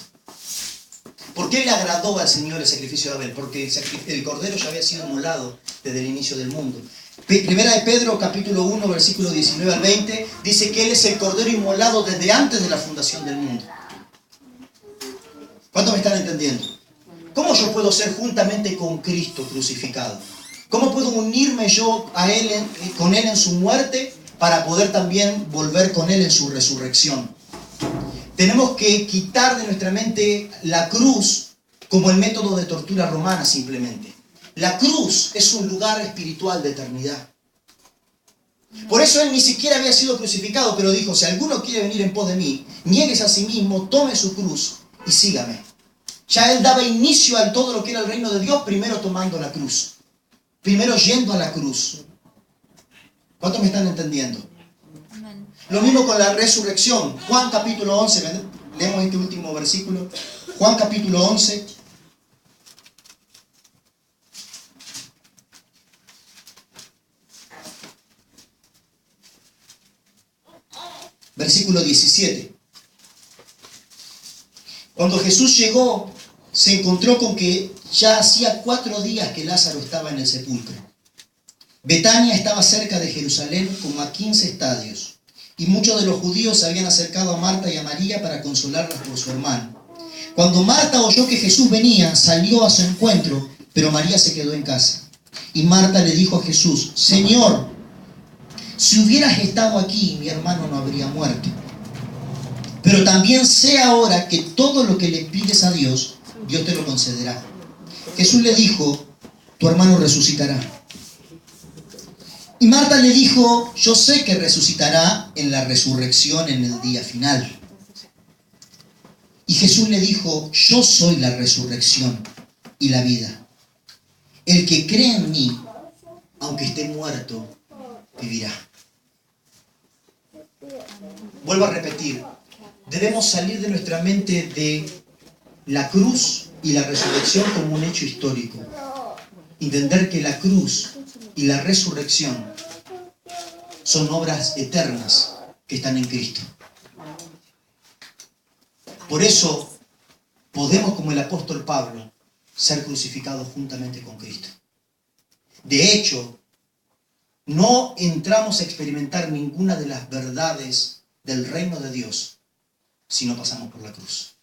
A: ¿Por qué le agradó al Señor el sacrificio de Abel? Porque el cordero ya había sido inmolado desde el inicio del mundo. Primera de Pedro, capítulo 1, versículo 19 al 20, dice que Él es el cordero inmolado desde antes de la fundación del mundo. ¿Cuántos me están entendiendo? ¿Cómo yo puedo ser juntamente con Cristo crucificado? ¿Cómo puedo unirme yo a Él, con Él en su muerte para poder también volver con Él en su resurrección? Tenemos que quitar de nuestra mente la cruz como el método de tortura romana simplemente. La cruz es un lugar espiritual de eternidad. Por eso Él ni siquiera había sido crucificado, pero dijo, si alguno quiere venir en pos de mí, niéguese a sí mismo, tome su cruz y sígame. Ya Él daba inicio a todo lo que era el reino de Dios, primero tomando la cruz. Primero yendo a la cruz. ¿Cuántos me están entendiendo?
B: Amén.
A: Lo mismo con la resurrección. Juan capítulo 11, leemos este último versículo. Juan capítulo 11. Versículo 17. Cuando Jesús llegó, se encontró con que ya hacía 4 días que Lázaro estaba en el sepulcro. Betania estaba cerca de Jerusalén, como a 15 estadios, y muchos de los judíos se habían acercado a Marta y a María para consolarlas por su hermano. Cuando Marta oyó que Jesús venía, salió a su encuentro, pero María se quedó en casa. Y Marta le dijo a Jesús, Señor, si hubieras estado aquí, mi hermano no habría muerto. Pero también sé ahora que todo lo que le pides a Dios, Dios te lo concederá. Jesús le dijo, tu hermano resucitará. Y Marta le dijo, yo sé que resucitará en la resurrección en el día final. Y Jesús le dijo, yo soy la resurrección y la vida. El que cree en mí, aunque esté muerto, vivirá. Vuelvo a repetir, debemos salir de nuestra mente de la cruz y la resurrección como un hecho histórico. Entender que la cruz y la resurrección son obras eternas que están en Cristo. Por eso podemos, como el apóstol Pablo, ser crucificados juntamente con Cristo. De hecho, no entramos a experimentar ninguna de las verdades del reino de Dios si no pasamos por la cruz.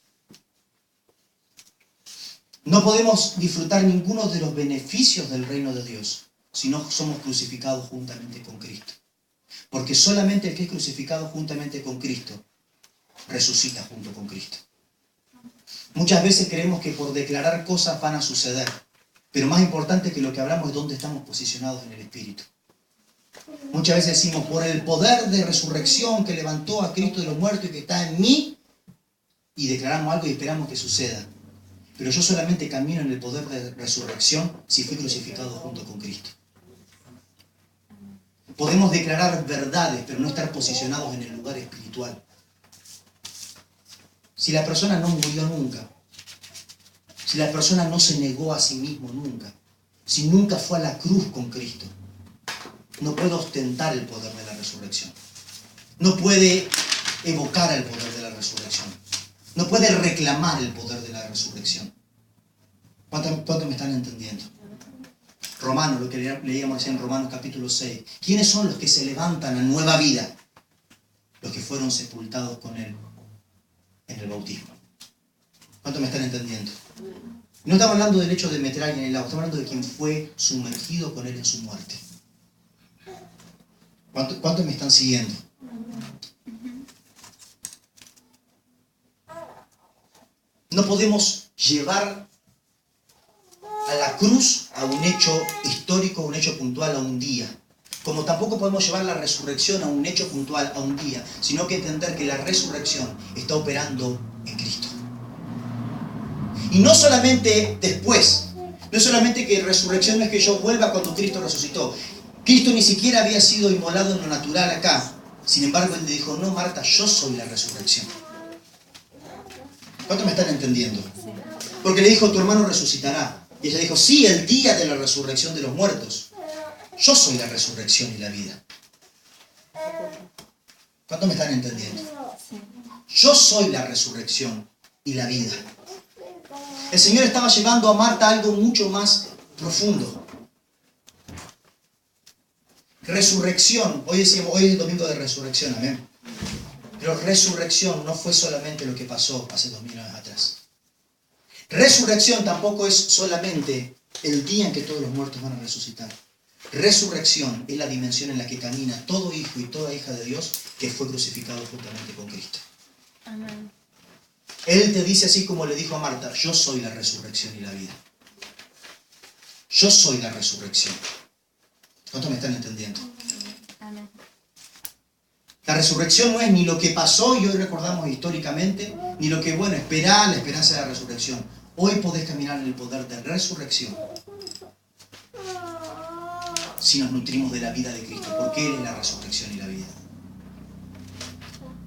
A: No podemos disfrutar ninguno de los beneficios del reino de Dios si no somos crucificados juntamente con Cristo. Porque solamente el que es crucificado juntamente con Cristo resucita junto con Cristo. Muchas veces creemos que por declarar cosas van a suceder, pero más importante que lo que hablamos es dónde estamos posicionados en el Espíritu. Muchas veces decimos, por el poder de resurrección que levantó a Cristo de los muertos y que está en mí, y declaramos algo y esperamos que suceda. Pero yo solamente camino en el poder de resurrección si fui crucificado junto con Cristo. Podemos declarar verdades, pero no estar posicionados en el lugar espiritual. Si la persona no murió nunca, si la persona no se negó a sí mismo nunca, si nunca fue a la cruz con Cristo, no puede ostentar el poder de la resurrección. No puede evocar el poder de la resurrección. No puede reclamar el poder de la resurrección. ¿Cuánto me están entendiendo? Romanos, lo que leíamos en Romanos capítulo 6. ¿Quiénes son los que se levantan a nueva vida? Los que fueron sepultados con Él en el bautismo. ¿Cuánto me están entendiendo? No estamos hablando del hecho de meter a alguien en el agua, estamos hablando de quien fue sumergido con Él en su muerte. ¿Cuánto me están siguiendo? No podemos llevar a la cruz a un hecho histórico, un hecho puntual, a un día. Como tampoco podemos llevar la resurrección a un hecho puntual, a un día, sino que entender que la resurrección está operando en Cristo. Y no solamente después, no solamente que resurrección es que yo vuelva cuando Cristo resucitó. Cristo ni siquiera había sido inmolado en lo natural acá. Sin embargo, Él le dijo, no, Marta, yo soy la resurrección. ¿Cuánto me están entendiendo? Porque le dijo, tu hermano resucitará. Y ella dijo, sí, el día de la resurrección de los muertos. Yo soy la resurrección y la vida. ¿Cuánto me están entendiendo? Yo soy la resurrección y la vida. El Señor estaba llevando a Marta a algo mucho más profundo. Resurrección. Hoy es el domingo de resurrección, amén. Pero resurrección no fue solamente lo que pasó hace 2000 años atrás. Resurrección tampoco es solamente el día en que todos los muertos van a resucitar. Resurrección es la dimensión en la que camina todo hijo y toda hija de Dios que fue crucificado juntamente con Cristo.
B: Amén.
A: Él te dice así como le dijo a Marta, yo soy la resurrección y la vida. Yo soy la resurrección. ¿Cuántos me están entendiendo?
B: Amén.
A: La resurrección no es ni lo que pasó y hoy recordamos históricamente, ni lo que, bueno, esperá la esperanza de la resurrección. Hoy podés caminar en el poder de resurrección si nos nutrimos de la vida de Cristo, porque Él es la resurrección y la vida.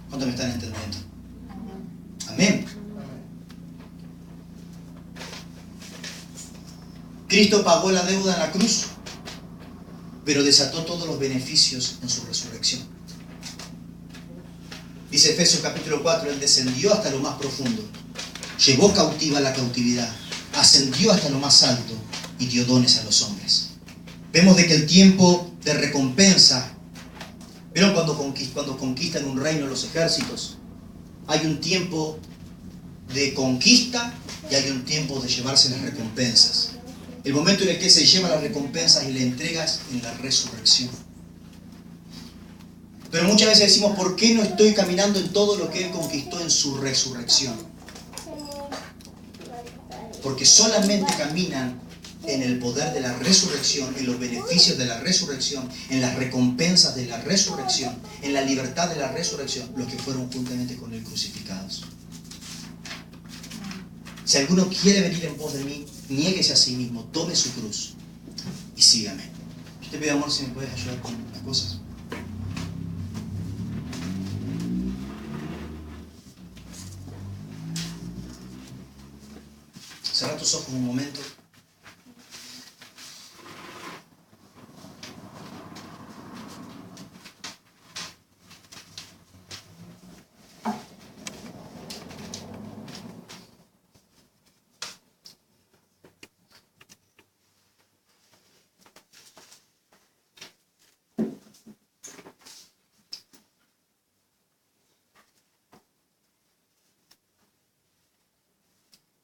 A: ¿Cuántos me están entendiendo? Amén. Cristo pagó la deuda en la cruz, pero desató todos los beneficios en su resurrección. Dice Efesios capítulo 4, Él descendió hasta lo más profundo, llevó cautiva la cautividad, ascendió hasta lo más alto y dio dones a los hombres. Vemos de que el tiempo de recompensa, ¿vieron cuando conquistan un reino los ejércitos? Hay un tiempo de conquista y hay un tiempo de llevarse las recompensas. El momento en el que se lleva las recompensas y le entregas en la resurrección. Pero muchas veces decimos, ¿por qué no estoy caminando en todo lo que Él conquistó en su resurrección? Porque solamente caminan en el poder de la resurrección, en los beneficios de la resurrección, en las recompensas de la resurrección, en la libertad de la resurrección, los que fueron juntamente con Él crucificados. Si alguno quiere venir en pos de mí, niéguese a sí mismo, tome su cruz y sígame. Yo te pido, amor, si me puedes ayudar con las cosas. Cerra tus ojos un momento.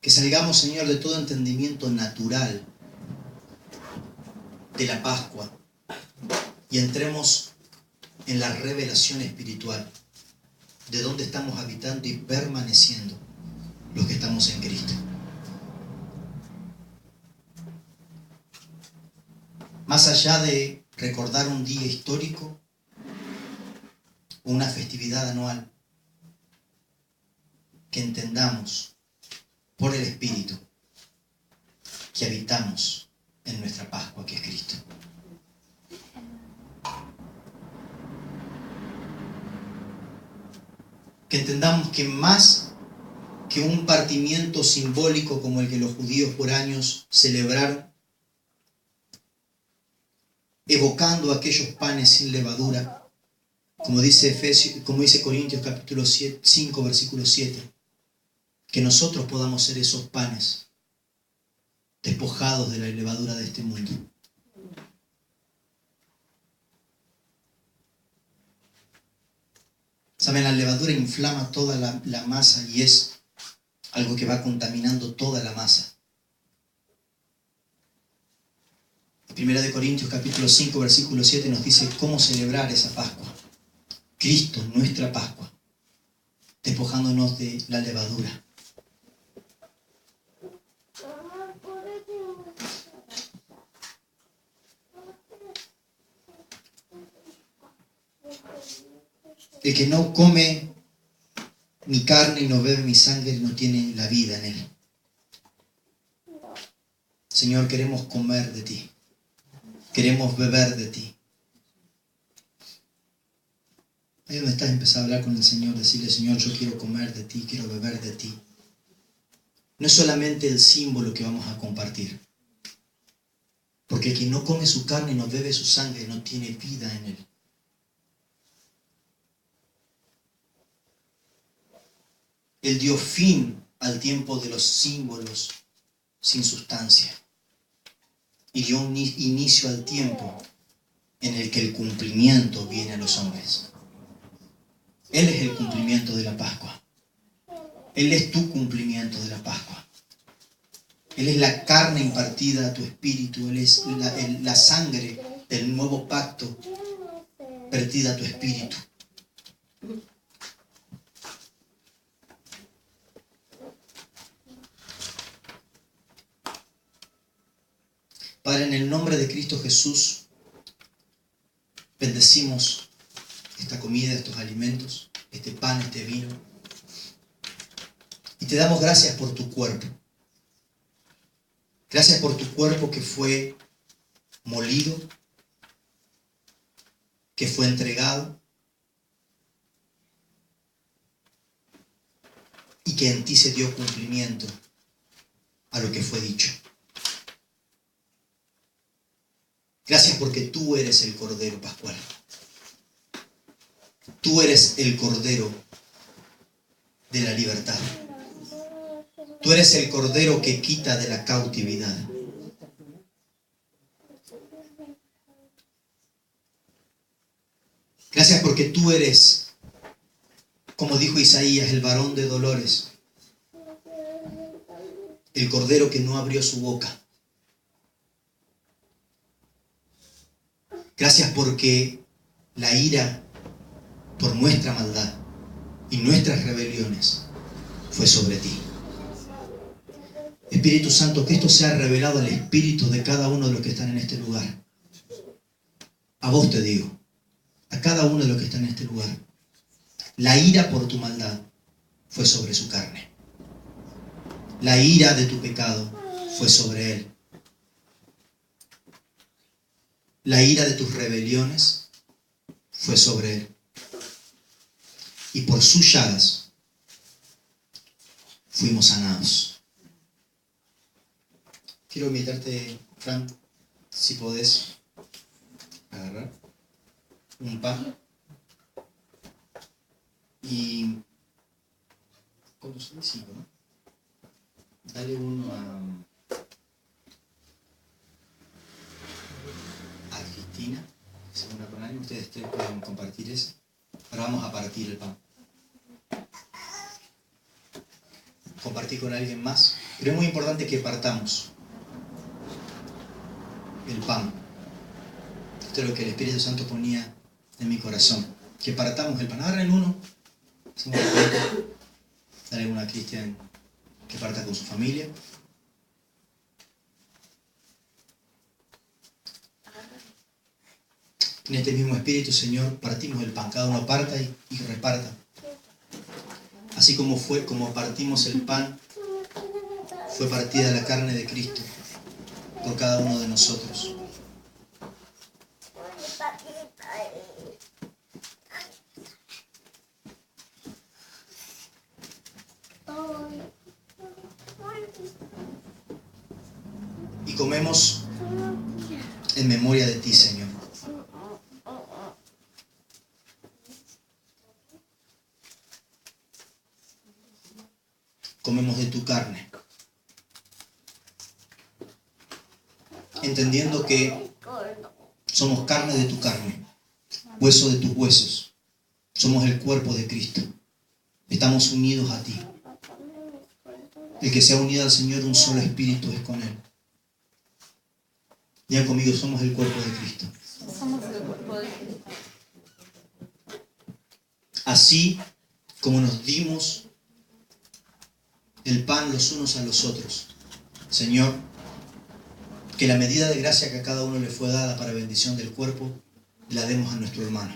A: Que salgamos, Señor, de todo entendimiento natural de la Pascua y entremos en la revelación espiritual de dónde estamos habitando y permaneciendo los que estamos en Cristo. Más allá de recordar un día histórico o una festividad anual, que entendamos por el Espíritu que habitamos en nuestra Pascua, que es Cristo. Que entendamos que más que un partimiento simbólico como el que los judíos por años celebraron, evocando aquellos panes sin levadura, como dice Corintios capítulo 5, versículo 7, que nosotros podamos ser esos panes despojados de la levadura de este mundo. Saben, la levadura inflama toda la masa y es algo que va contaminando toda la masa. 1 Corintios capítulo 5, versículo 7 nos dice cómo celebrar esa Pascua. Cristo, nuestra Pascua, despojándonos de la levadura. El que no come mi carne y no bebe mi sangre no tiene la vida en él. Señor, queremos comer de ti. Queremos beber de ti. Ahí donde estás, empezar a hablar con el Señor, decirle: Señor, yo quiero comer de ti, quiero beber de ti. No es solamente el símbolo que vamos a compartir. Porque el que no come su carne y no bebe su sangre no tiene vida en él. Él dio fin al tiempo de los símbolos sin sustancia. Y dio un inicio al tiempo en el que el cumplimiento viene a los hombres. Él es el cumplimiento de la Pascua. Él es tu cumplimiento de la Pascua. Él es la carne impartida a tu espíritu. Él es la sangre del nuevo pacto vertida a tu espíritu. Padre, en el nombre de Cristo Jesús, bendecimos esta comida, estos alimentos, este pan, este vino. Y te damos gracias por tu cuerpo. Gracias por tu cuerpo que fue molido, que fue entregado y que en ti se dio cumplimiento a lo que fue dicho. Gracias porque tú eres el Cordero Pascual. Tú eres el Cordero de la libertad. Tú eres el Cordero que quita de la cautividad. Gracias porque tú eres, como dijo Isaías, el varón de dolores. El Cordero que no abrió su boca. Gracias porque la ira por nuestra maldad y nuestras rebeliones fue sobre ti. Espíritu Santo, que esto sea revelado al espíritu de cada uno de los que están en este lugar. A vos te digo, a cada uno de los que están en este lugar, la ira por tu maldad fue sobre su carne. La ira de tu pecado fue sobre él. La ira de tus rebeliones fue sobre él. Y por sus llagas fuimos sanados. Quiero invitarte, Frank, si podés agarrar un pan. Y ¿cuántos son? 5, ¿no? Dale uno a Cristina, que se una con alguien. Ustedes tres pueden compartir ese. Ahora vamos a partir el pan. Compartir con alguien más. Pero es muy importante que partamos el pan. Esto es lo que el Espíritu Santo ponía en mi corazón. Que partamos el pan. Agarren uno. Dale uno a Cristian que parta con su familia. En este mismo espíritu, Señor, partimos el pan. Cada uno parta y reparta. Así como partimos el pan, fue partida la carne de Cristo por cada uno de nosotros. Y comemos en memoria de ti, Señor. Comemos de tu carne, entendiendo que somos carne de tu carne, hueso de tus huesos. Somos el cuerpo de Cristo. Estamos unidos a ti. El que se ha unido al Señor, un solo espíritu es con Él. Digan conmigo, somos el cuerpo de Cristo.
B: Somos el cuerpo de Cristo.
A: Así como nos dimos el pan los unos a los otros, Señor, que la medida de gracia que a cada uno le fue dada para bendición del cuerpo, la demos a nuestro hermano.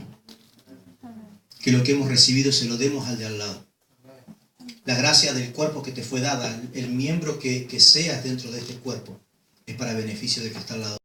A: que lo que hemos recibido se lo demos al de al lado. La gracia del cuerpo que te fue dada, el miembro que seas dentro de este cuerpo, es para beneficio del que está al lado.